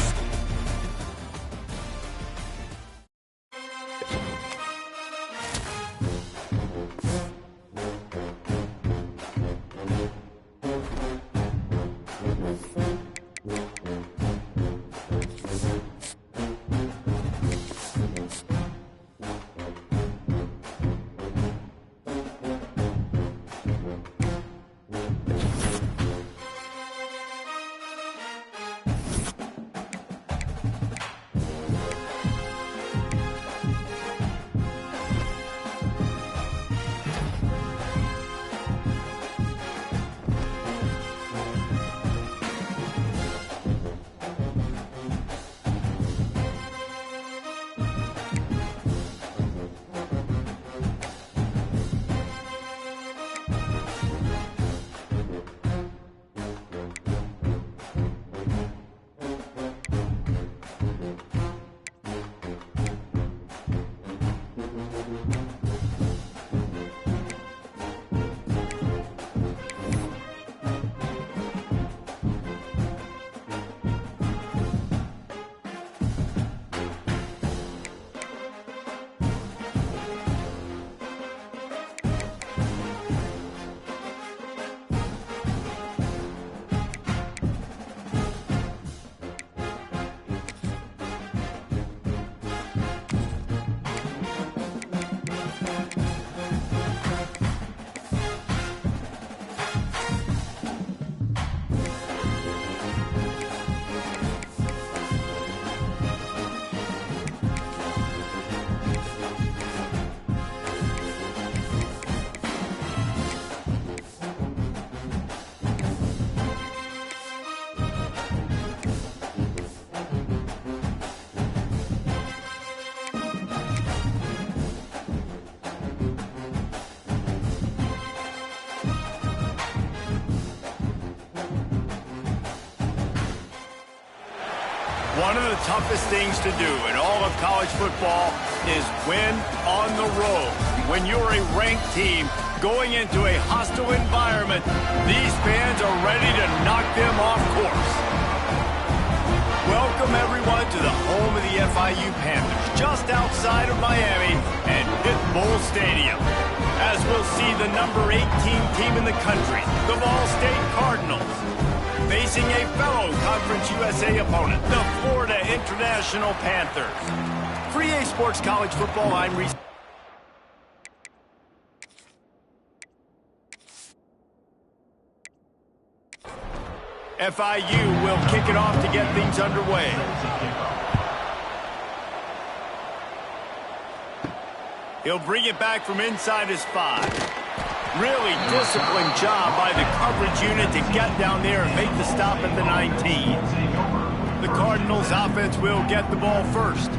One of the toughest things to do in all of college football is win on the road. When you're a ranked team going into a hostile environment, these fans are ready to knock them off course. Welcome, everyone, to the home of the FIU Panthers, just outside of Miami and Pit Bowl Stadium. As we'll see the number 18 team in the country, the Ball State Cardinals, facing a fellow Conference USA opponent, the Florida International Panthers. For EA Sports College Football, I'm Reese. FIU will kick it off to get things underway. He'll bring it back from inside his 5. Really disciplined job by the coverage unit to get down there and make the stop at the 19. The Cardinals offense will get the ball first.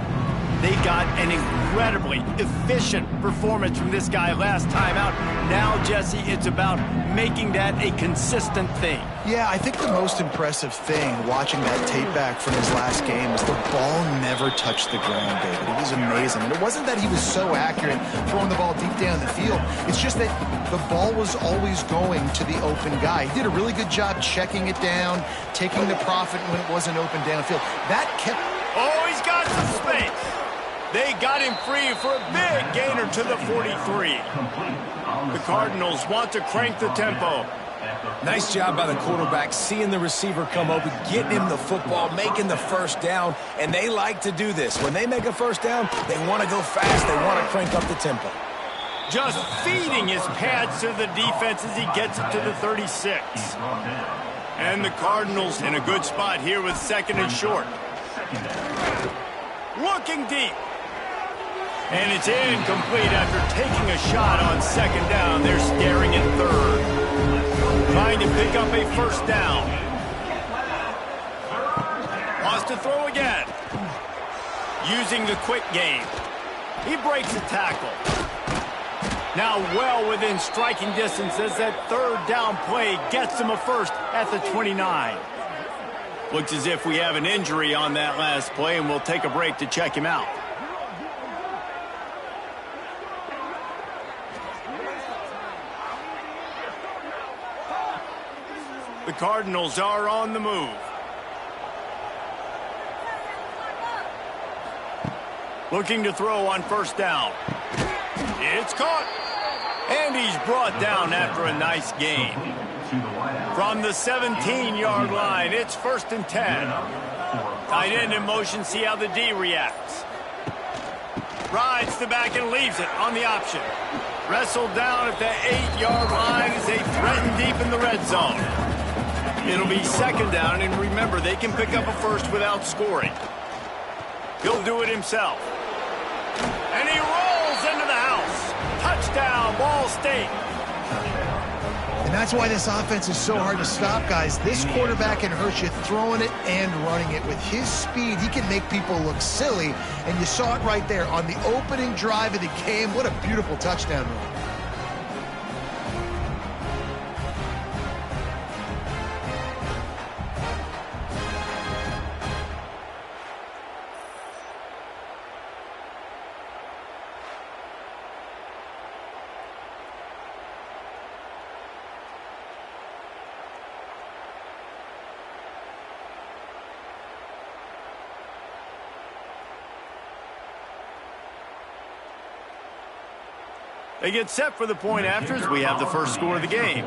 They got an incredibly efficient performance from this guy last time out. Now, Jesse, it's about making that a consistent thing. Yeah, I think the most impressive thing watching that tape back from his last game is the ball never touched the ground, David. It was amazing. And it wasn't that he was so accurate throwing the ball deep down the field. It's just that the ball was always going to the open guy. He did a really good job checking it down, taking the profit when it wasn't open downfield. That kept... Oh, he's got some space. They got him free for a big gainer to the 43. The Cardinals want to crank the tempo. Nice job by the quarterback, seeing the receiver come open, getting him the football, making the first down, and they like to do this. When they make a first down, they want to go fast. They want to crank up the tempo. Just feeding his pads to the defense as he gets it to the 36. And the Cardinals in a good spot here with second and short. Looking deep. And it's incomplete after taking a shot on second down. They're staring at third. Trying to pick up a first down. Wants to throw again. Using the quick game. He breaks a tackle. Now well within striking distance as that third down play gets him a first at the 29. Looks as if we have an injury on that last play, and we'll take a break to check him out. The Cardinals are on the move. Looking to throw on first down. It's caught. And he's brought down after a nice gain. From the 17-yard line, it's first and 10. Tight end in motion, see how the D reacts. Rides the back and leaves it on the option. Wrestled down at the 8-yard line as they threaten deep in the red zone. It'll be second down, and remember, they can pick up a first without scoring. He'll do it himself. And he rolls into the house. Touchdown, Ball State. And that's why this offense is so hard to stop, guys. This quarterback can hurt you throwing it and running it. With his speed, he can make people look silly. And you saw it right there on the opening drive of the game. What a beautiful touchdown run. They get set for the point after as we have the first score of the game.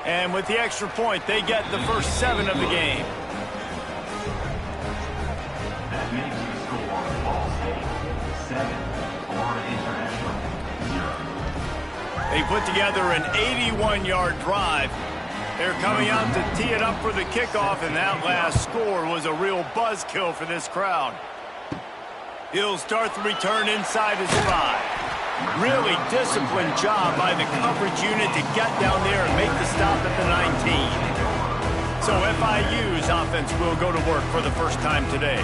And with the extra point, they get the first 7 of the game. That makes the score Ball State 7, Florida International 0. They put together an 81-yard drive. They're coming out to tee it up for the kickoff, and that last score was a real buzzkill for this crowd. He'll start the return inside his 5. Really disciplined job by the coverage unit to get down there and make the stop at the 19. So FIU's offense will go to work for the first time today.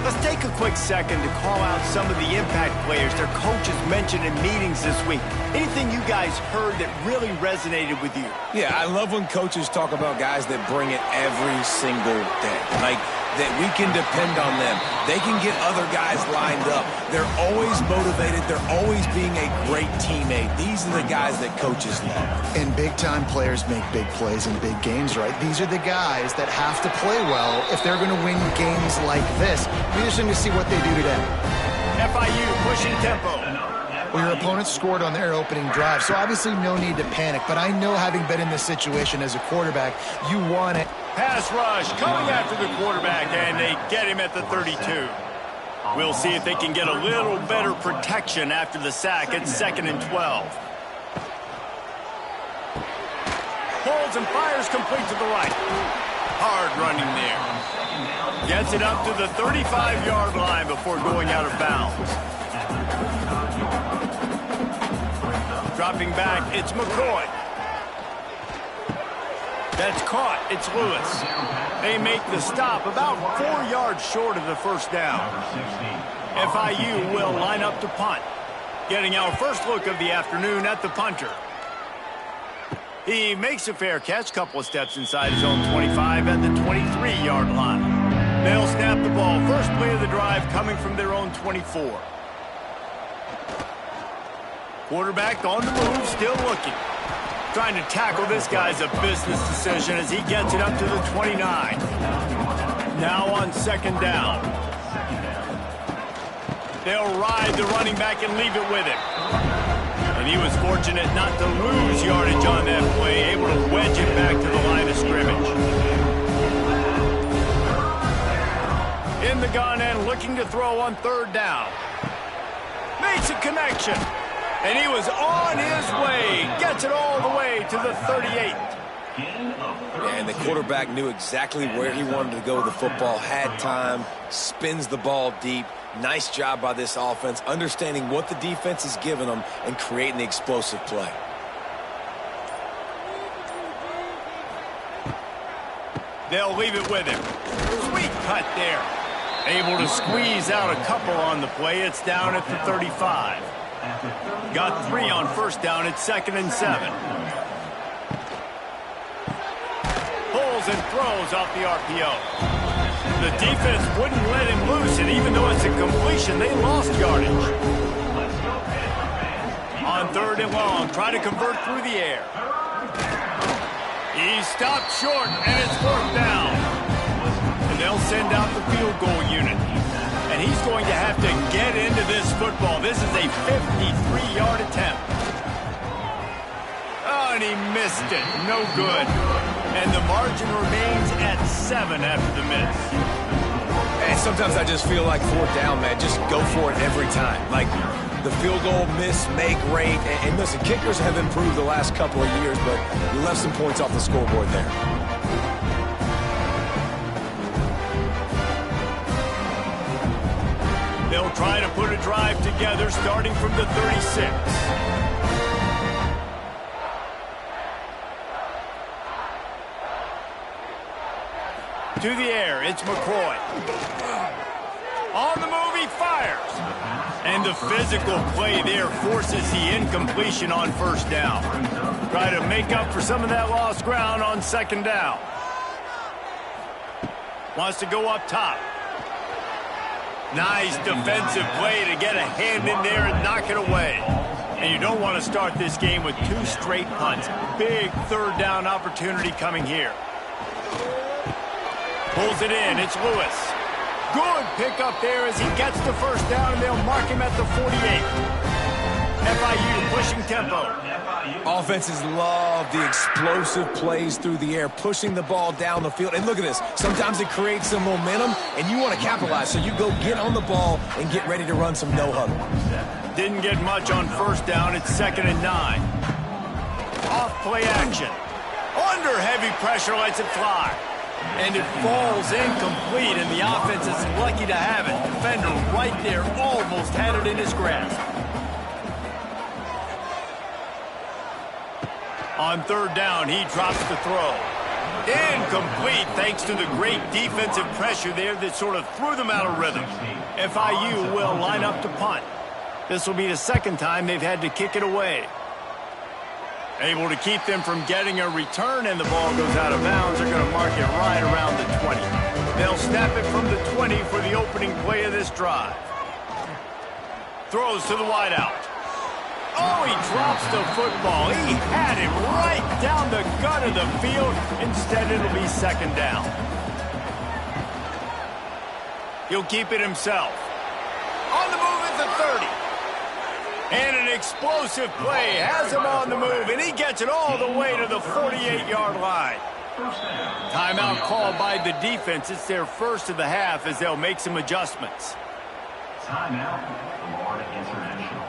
Let's take a quick second to call out some of the impact players their coaches mentioned in meetings this week. Anything you guys heard that really resonated with you? Yeah, I love when coaches talk about guys that bring it every single day. Like, that we can depend on them. They can get other guys lined up. They're always motivated. They're always being a great teammate. These are the guys that coaches love. And big-time players make big plays in big games, right? These are the guys that have to play well if they're going to win games like this. Be interesting to see what they do today. FIU pushing tempo. Well, your opponent scored on their opening drive, so obviously no need to panic. But I know, having been in this situation as a quarterback, you want it. Pass rush coming after the quarterback, and they get him at the 32. We'll see if they can get a little better protection after the sack at 2nd and 12. Holds and fires complete to the right. Hard running there. Gets it up to the 35-yard line before going out of bounds. Dropping back, it's McCoy. That's caught. It's Lewis. They make the stop about 4 yards short of the first down. FIU will line up to punt. Getting our first look of the afternoon at the punter. He makes a fair catch, couple of steps inside his own 25 at the 23-yard line. They'll snap the ball. First play of the drive coming from their own 24. Quarterback on the move, still looking. Trying to tackle this guy's a business decision as he gets it up to the 29. Now on 2nd down. They'll ride the running back and leave it with him. And he was fortunate not to lose yardage on that play, able to wedge it back to the line of scrimmage. In the gun and looking to throw on 3rd down. Makes a connection. And he was on his way. Gets it all the way to the 38. And the quarterback knew exactly where he wanted to go with the football, had time, spins the ball deep. Nice job by this offense, understanding what the defense is giving them and creating the explosive play. They'll leave it with him. Sweet cut there. Able to squeeze out a couple on the play. It's down at the 35. Got 3 on 1st down at 2nd and 7. Pulls and throws off the RPO. The defense wouldn't let him loose, and even though it's a completion, they lost yardage. On 3rd and long, try to convert through the air. He stopped short, and it's 4th down. And they'll send out the field goal unit. And he's going to have to get into this football. This is a 53-yard attempt. Oh, and he missed it. No good. And the margin remains at 7 after the miss. And sometimes I just feel like 4th down, man. Just go for it every time. Like, the field goal miss, make rate. And listen, kickers have improved the last couple of years, but you left some points off the scoreboard there. They'll try to put a drive together starting from the 36. To the air, it's McCoy. On the move, he fires. And the physical play there forces the incompletion on 1st down. Try to make up for some of that lost ground on 2nd down. Wants to go up top. Nice defensive play to get a hand in there and knock it away. And you don't want to start this game with 2 straight punts. Big 3rd down opportunity coming here. Pulls it in. It's Lewis. Good pickup there as he gets the 1st down, and they'll mark him at the 48. FIU pushing tempo. Offenses love the explosive plays through the air, pushing the ball down the field. And look at this. Sometimes it creates some momentum, and you want to capitalize. So you go get on the ball and get ready to run some no-huddle. Didn't get much on 1st down. It's 2nd and 9. Off play action. Under heavy pressure, lets it fly. And it falls incomplete, and the offense is lucky to have it. Defender right there almost had it in his grasp. On 3rd down, he drops the throw. Incomplete thanks to the great defensive pressure there that sort of threw them out of rhythm. FIU will line up to punt. This will be the second time they've had to kick it away. Able to keep them from getting a return, and the ball goes out of bounds. They're going to mark it right around the 20. They'll snap it from the 20 for the opening play of this drive. Throws to the wideout. Oh, he drops the football. He had it right down the gut of the field. Instead, it'll be second down. He'll keep it himself. On the move at the 30. And an explosive play has him on the move, and he gets it all the way to the 48-yard line. Timeout called by the defense. It's their first of the half as they'll make some adjustments. Timeout, Florida International.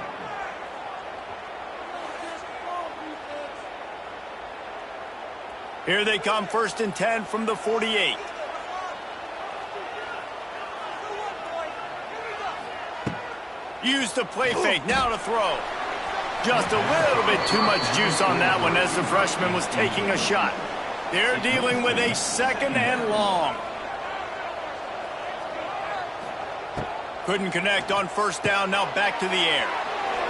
Here they come, 1st and 10 from the 48. Use the play fake, now to throw. Just a little bit too much juice on that one as the freshman was taking a shot. They're dealing with a 2nd and long. Couldn't connect on 1st down, now back to the air.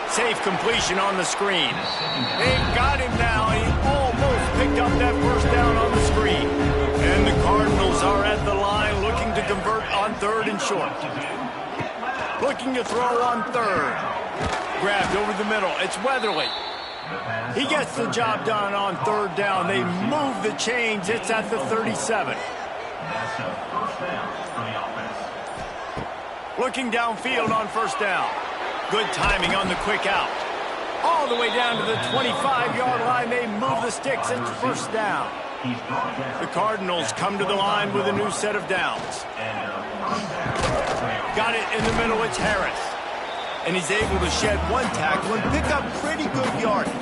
Safe completion on the screen. They've got him now. He almost picked up that 1st down on the screen. And the Cardinals are at the line looking to convert on 3rd and short. Looking to throw on 3rd. Grabbed over the middle. It's Weatherly. He gets the job done on 3rd down. They move the chains. It's at the 37. That's a 1st down for the offense. Looking downfield on 1st down. Good timing on the quick out. All the way down to the 25-yard line. They move the sticks. It's 1st down. The Cardinals come to the line with a new set of downs. Got it in the middle. It's Harris. And he's able to shed one tackle and pick up pretty good yardage.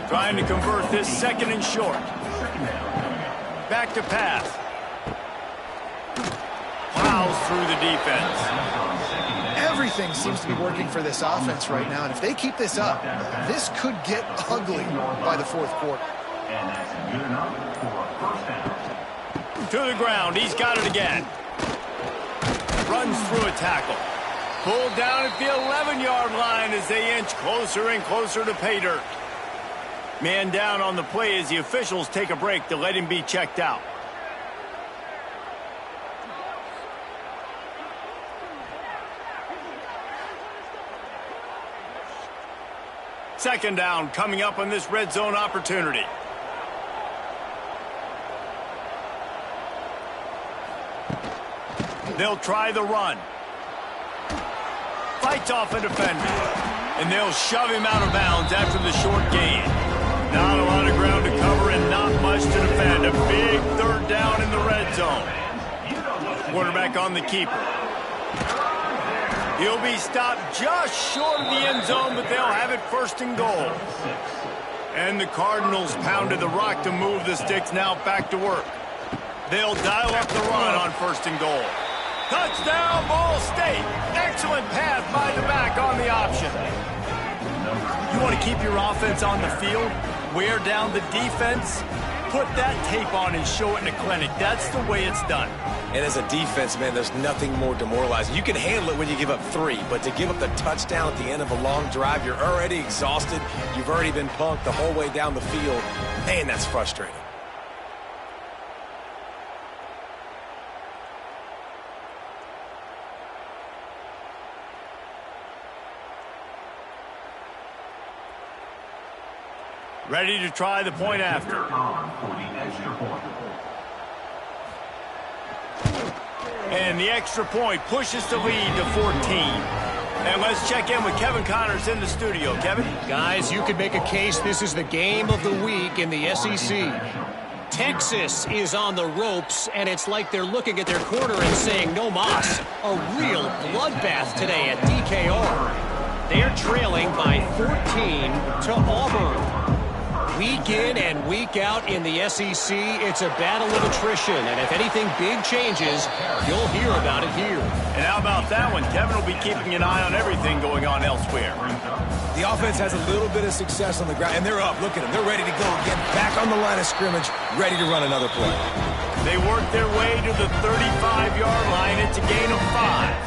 Trying to convert this 2nd and short. Back to pass. Plows through the defense. Everything seems to be working for this offense right now, and if they keep this up, this could get ugly by the 4th quarter. And that's good enough for a 1st down. To the ground. He's got it again. Runs through a tackle. Pulled down at the 11-yard line as they inch closer and closer to pay dirt. Man down on the play as the officials take a break to let him be checked out. Second down coming up on this red zone opportunity. They'll try the run. Fights off a defender. And they'll shove him out of bounds after the short gain. Not a lot of ground to cover and not much to defend. A big 3rd down in the red zone. Quarterback on the keeper. He'll be stopped just short of the end zone, but they'll have it 1st and goal. And the Cardinals pounded the rock to move the sticks, now back to work. They'll dial up the run on 1st and goal. Touchdown, Ball State. Excellent pass by the back on the option. You want to keep your offense on the field, wear down the defense, put that tape on and show it in a clinic. That's the way it's done. And as a defense, man, there's nothing more demoralizing. You can handle it when you give up 3, but to give up the touchdown at the end of a long drive, you're already exhausted. You've already been punked the whole way down the field. Man, that's frustrating. Ready to try the point after. And the extra point pushes the lead to 14. And let's check in with Kevin Connors in the studio. Kevin? Guys, you could make a case this is the game of the week in the SEC. Texas is on the ropes, and it's like they're looking at their corner and saying, no mas. A real bloodbath today at DKR. They're trailing by 14 to Auburn. Week in and week out in the SEC, it's a battle of attrition. And if anything big changes, you'll hear about it here. And how about that one? Kevin will be keeping an eye on everything going on elsewhere. The offense has a little bit of success on the ground, and they're up. Look at them. They're ready to go again. Back on the line of scrimmage, ready to run another play. They work their way to the 35-yard line. It's a gain of 5.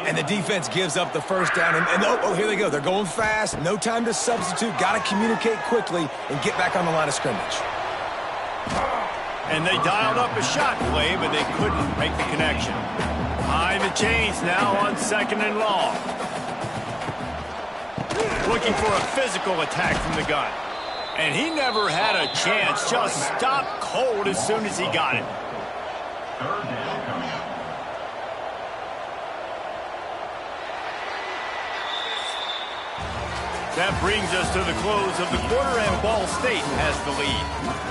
And the defense gives up the first down. And here they go. They're going fast. No time to substitute. Got to communicate quickly and get back on the line of scrimmage. And they dialed up a shot play, but they couldn't make the connection. Behind the chains now on 2nd and long. Looking for a physical attack from the gun. And he never had a chance. Just stopped cold as soon as he got it. Third down coming up. That brings us to the close of the quarter, and Ball State has the lead.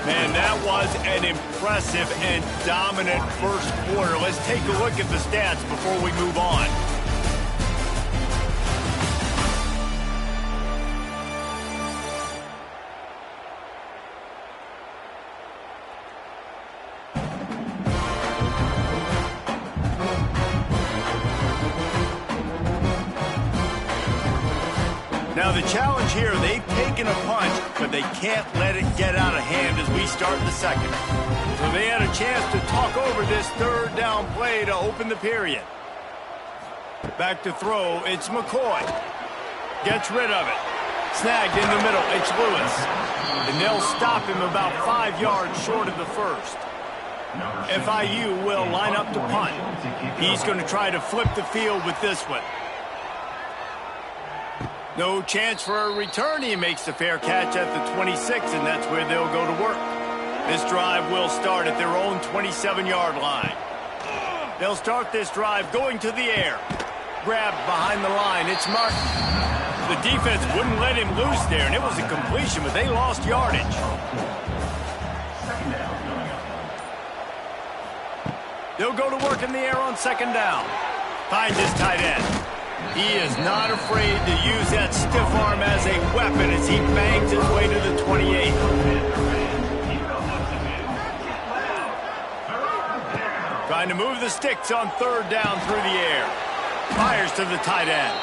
Man, that was an impressive and dominant first quarter. Let's take a look at the stats before we move on. Now the challenge here, they've taken a punch, but they can't let it get out of hand as we start the second. So they had a chance to talk over this third down play to open the period. Back to throw, it's McCoy. Gets rid of it. Snagged in the middle, it's Lewis. And they'll stop him about 5 yards short of the first. FIU will line up to punt. He's going to try to flip the field with this one. No chance for a return. He makes the fair catch at the 26, and that's where they'll go to work. This drive will start at their own 27-yard line. They'll start this drive going to the air. Grabbed behind the line. It's Martin. The defense wouldn't let him loose there, and it was a completion, but they lost yardage. They'll go to work in the air on 2nd down. Finds his tight end. He is not afraid to use that stiff arm as a weapon as he bangs his way to the 28. Trying to move the sticks on 3rd down through the air. Fires to the tight end.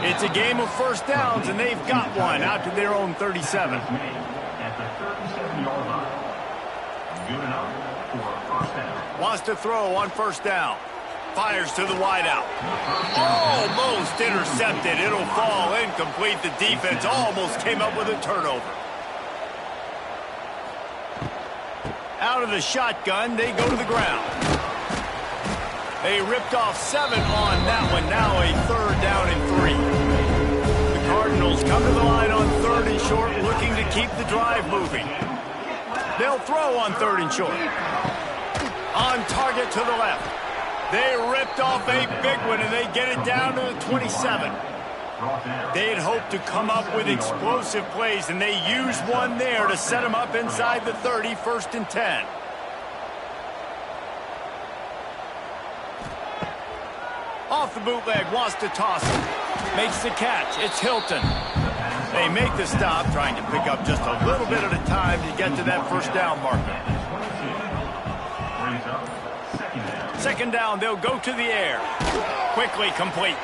It's a game of first downs, and they've got one out to their own 37. At the 37-yard line. Good enough for a first down. Wants to throw on 1st down. Fires to the wideout. Almost intercepted. It'll fall incomplete. The defense almost came up with a turnover. Out of the shotgun, they go to the ground. They ripped off 7 on that one. Now a 3rd down and 3. The Cardinals come to the line on 3rd and short, looking to keep the drive moving. They'll throw on 3rd and short. On target to the left. They ripped off a big one, and they get it down to the 27. They had hoped to come up with explosive plays, and they used one there to set them up inside the 30, 1st and 10. Off the bootleg, wants to toss it. Makes the catch. It's Hilton. They make the stop, trying to pick up just a little bit at a time to get to that 1st down marker. 2nd down, they'll go to the air. Quickly complete.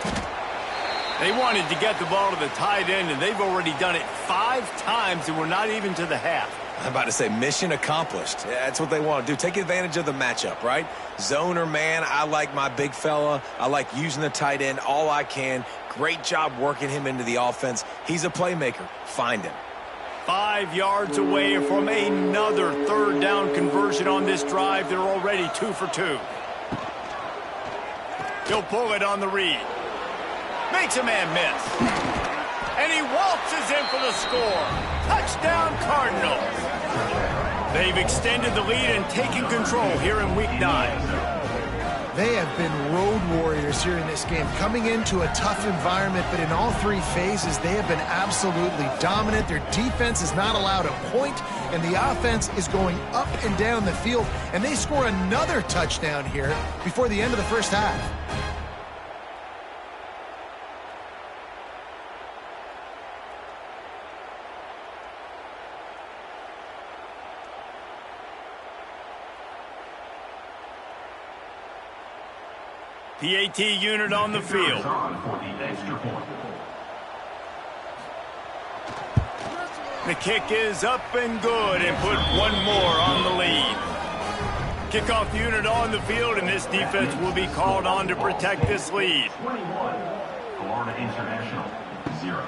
They wanted to get the ball to the tight end, and they've already done it 5 times, and we're not even to the half. I'm about to say mission accomplished. Yeah, that's what they want to do. Take advantage of the matchup, right? Zone or man, I like my big fella. I like using the tight end all I can. Great job working him into the offense. He's a playmaker. Find him. 5 yards away from another 3rd down conversion on this drive. They're already 2 for 2. He'll pull it on the read. Makes a man miss. And he waltzes in for the score. Touchdown, Cardinals. They've extended the lead and taken control here in Week 9. They have been road warriors here in this game, coming into a tough environment, but in all 3 phases, they have been absolutely dominant. Their defense is not allowed a point, and the offense is going up and down the field, and they score another touchdown here before the end of the first half. PAT unit on the field. For the extra point. The kick is up and good and put one more on the lead. Kickoff unit on the field, and this defense will be called on to protect this lead. 21, Florida International, 0.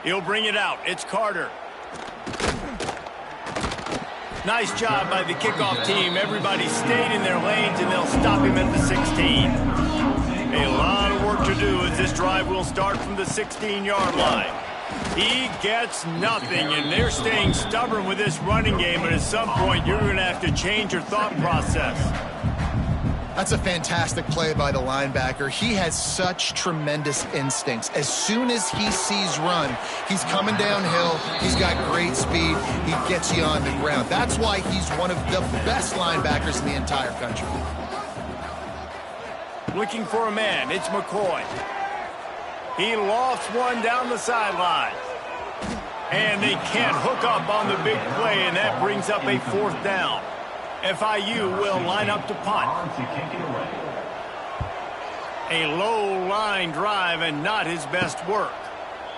He'll bring it out. It's Carter. Nice job by the kickoff team. Everybody stayed in their lanes, and they'll stop him at the 16. A lot of work to do as this drive will start from the 16-yard line. He gets nothing, and they're staying stubborn with this running game, but at some point you're going to have to change your thought process. That's a fantastic play by the linebacker. He has such tremendous instincts. As soon as he sees run, he's coming downhill. He's got great speed. He gets you on the ground. That's why he's one of the best linebackers in the entire country. Looking for a man. It's McCoy. He lofts one down the sideline. And they can't hook up on the big play, and that brings up a 4th down. FIU will line up to punt. A low line drive and not his best work.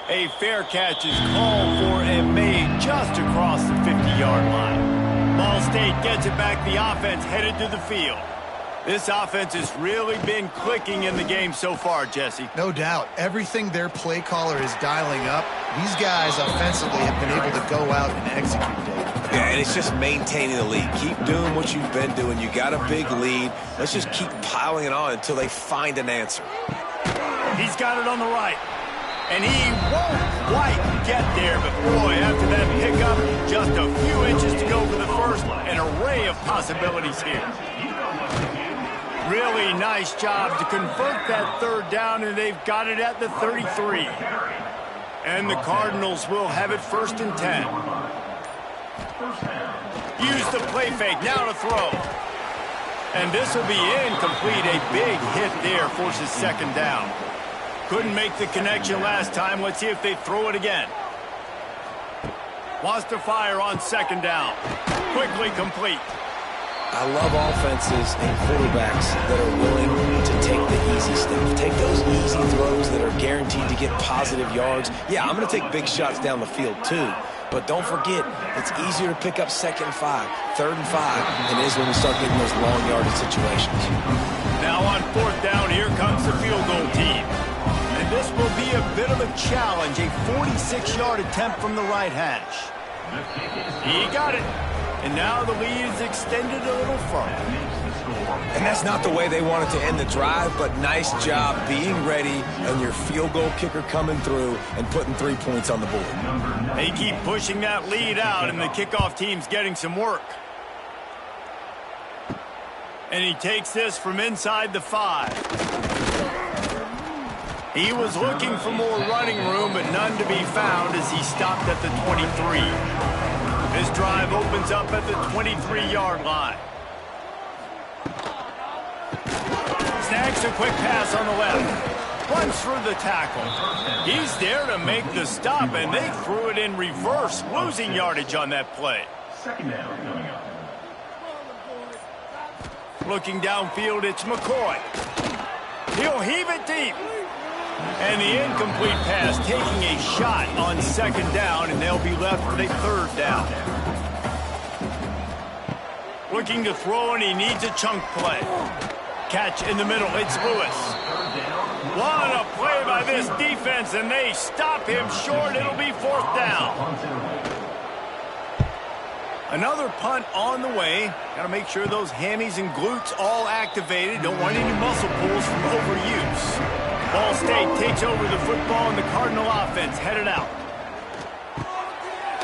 A fair catch is called for and made just across the 50-yard line. Ball State gets it back. The offense headed to the field. This offense has really been clicking in the game so far, Jesse. No doubt. Everything their play caller is dialing up, these guys offensively have been able to go out and execute, Dave. Yeah, and it's just maintaining the lead. Keep doing what you've been doing. You got a big lead. Let's just keep piling it on until they find an answer. He's got it on the right. And he won't quite get there, but boy, after that pickup, just a few inches to go for the first. An array of possibilities here. Really nice job to convert that 3rd down, and they've got it at the 33. And the Cardinals will have it 1st and 10. Use the play fake, now to throw. And this will be incomplete. A big hit there forces 2nd down. Couldn't make the connection last time. Let's see if they throw it again. Wants to fire on 2nd down. Quickly complete. I love offenses and quarterbacks that are willing to take the easy stuff. Take those easy throws that are guaranteed to get positive yards. Yeah, I'm going to take big shots down the field too. But don't forget, it's easier to pick up 2nd and 5, 3rd and 5 than it is when we start getting those long yardage situations. Now on 4th down, here comes the field goal team. And this will be a bit of a challenge, a 46-yard attempt from the right hash. He got it. And now the lead is extended a little further. And that's not the way they wanted to end the drive, but nice job being ready and your field goal kicker coming through and putting 3 points on the board. They keep pushing that lead out, and the kickoff team's getting some work. And he takes this from inside the 5. He was looking for more running room, but none to be found as he stopped at the 23. This drive opens up at the 23-yard line. Snags a quick pass on the left. Runs through the tackle. He's there to make the stop, and they threw it in reverse, losing yardage on that play. 2nd down coming up. Looking downfield, it's McCoy. He'll heave it deep. And the incomplete pass taking a shot on 2nd down, and they'll be left with a 3rd down. Looking to throw, and he needs a chunk play. Catch in the middle, it's Lewis. What a play by this defense, and they stop him short. It'll be 4th down. Another punt on the way. Got to make sure those hammies and glutes all activated. Don't want any muscle pulls from overuse. Ball State takes over the football, and the Cardinal offense headed out.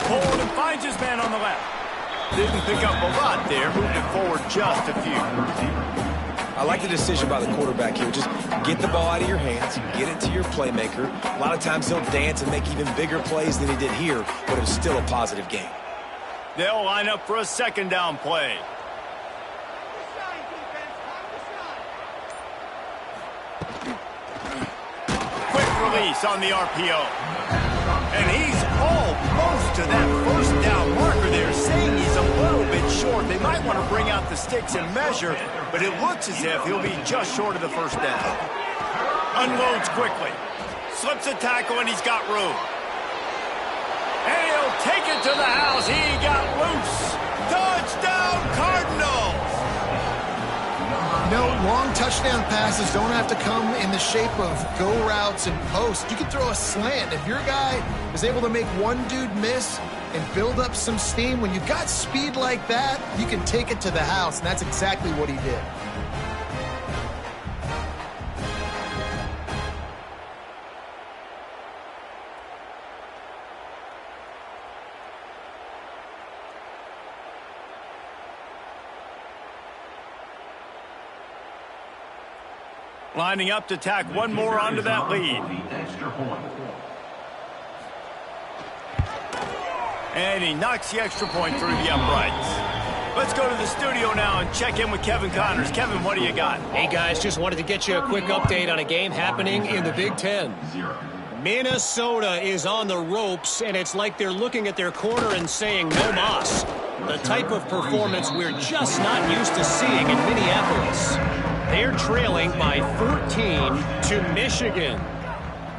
Hold and finds his man on the left. Didn't pick up a lot there, moved it forward just a few. I like the decision by the quarterback here. Just get the ball out of your hands, get it to your playmaker. A lot of times he'll dance and make even bigger plays than he did here, but it was still a positive game. They'll line up for a 2nd down play. Release on the RPO. And he's almost to that 1st down marker there, saying he's a little bit short. They might want to bring out the sticks and measure, but it looks as if he'll be just short of the first down. Unloads quickly. Slips a tackle, and he's got room. And he'll take it to the house. He got loose. Touchdown, Cardinals! No, long touchdown passes don't have to come in the shape of go routes and posts. You can throw a slant. If your guy is able to make one dude miss and build up some steam, when you've got speed like that, you can take it to the house, and that's exactly what he did. Lining up to tack one more onto that lead. And he knocks the extra point through the uprights. Let's go to the studio now and check in with Kevin Connors. Kevin, what do you got? Hey, guys, just wanted to get you a quick update on a game happening in the Big Ten. Minnesota is on the ropes, and it's like they're looking at their corner and saying, no mas. The type of performance we're just not used to seeing in Minneapolis. They're trailing by 14 to Michigan.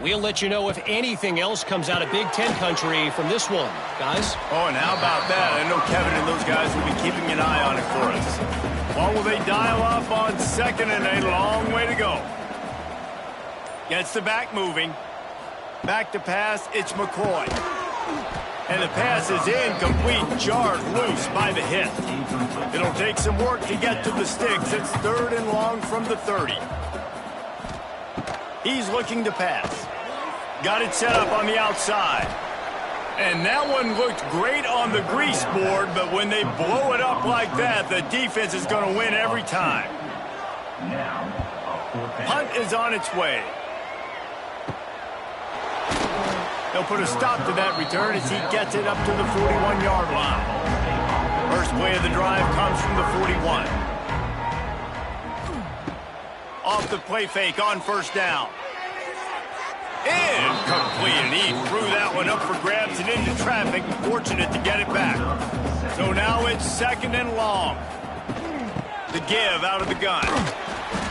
We'll let you know if anything else comes out of Big Ten country from this one, guys. Oh, and how about that? I know Kevin and those guys will be keeping an eye on it for us. What will they dial up on second and a long way to go? Gets the back moving. Back to pass, it's McCoy. And the pass is incomplete, jarred loose by the hit. It'll take some work to get to the sticks. It's 3rd and long from the 30. He's looking to pass. Got it set up on the outside. And that one looked great on the grease board, but when they blow it up like that, the defense is going to win every time. Punt is on its way. They'll put a stop to that return as he gets it up to the 41-yard line. First play of the drive comes from the 41. Off the play fake on first down. Incomplete, and he threw that one up for grabs and into traffic. Fortunate to get it back. So now it's 2nd and long. The give out of the gun.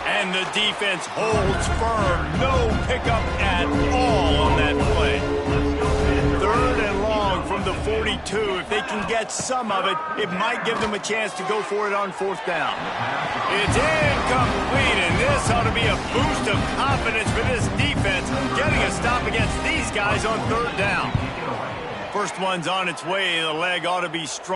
And the defense holds firm. No pickup at all on that play. 3rd and long from the 42. If they can get some of it, it might give them a chance to go for it on 4th down. It's incomplete, and this ought to be a boost of confidence for this defense, getting a stop against these guys on 3rd down. First one's on its way. The leg ought to be strong.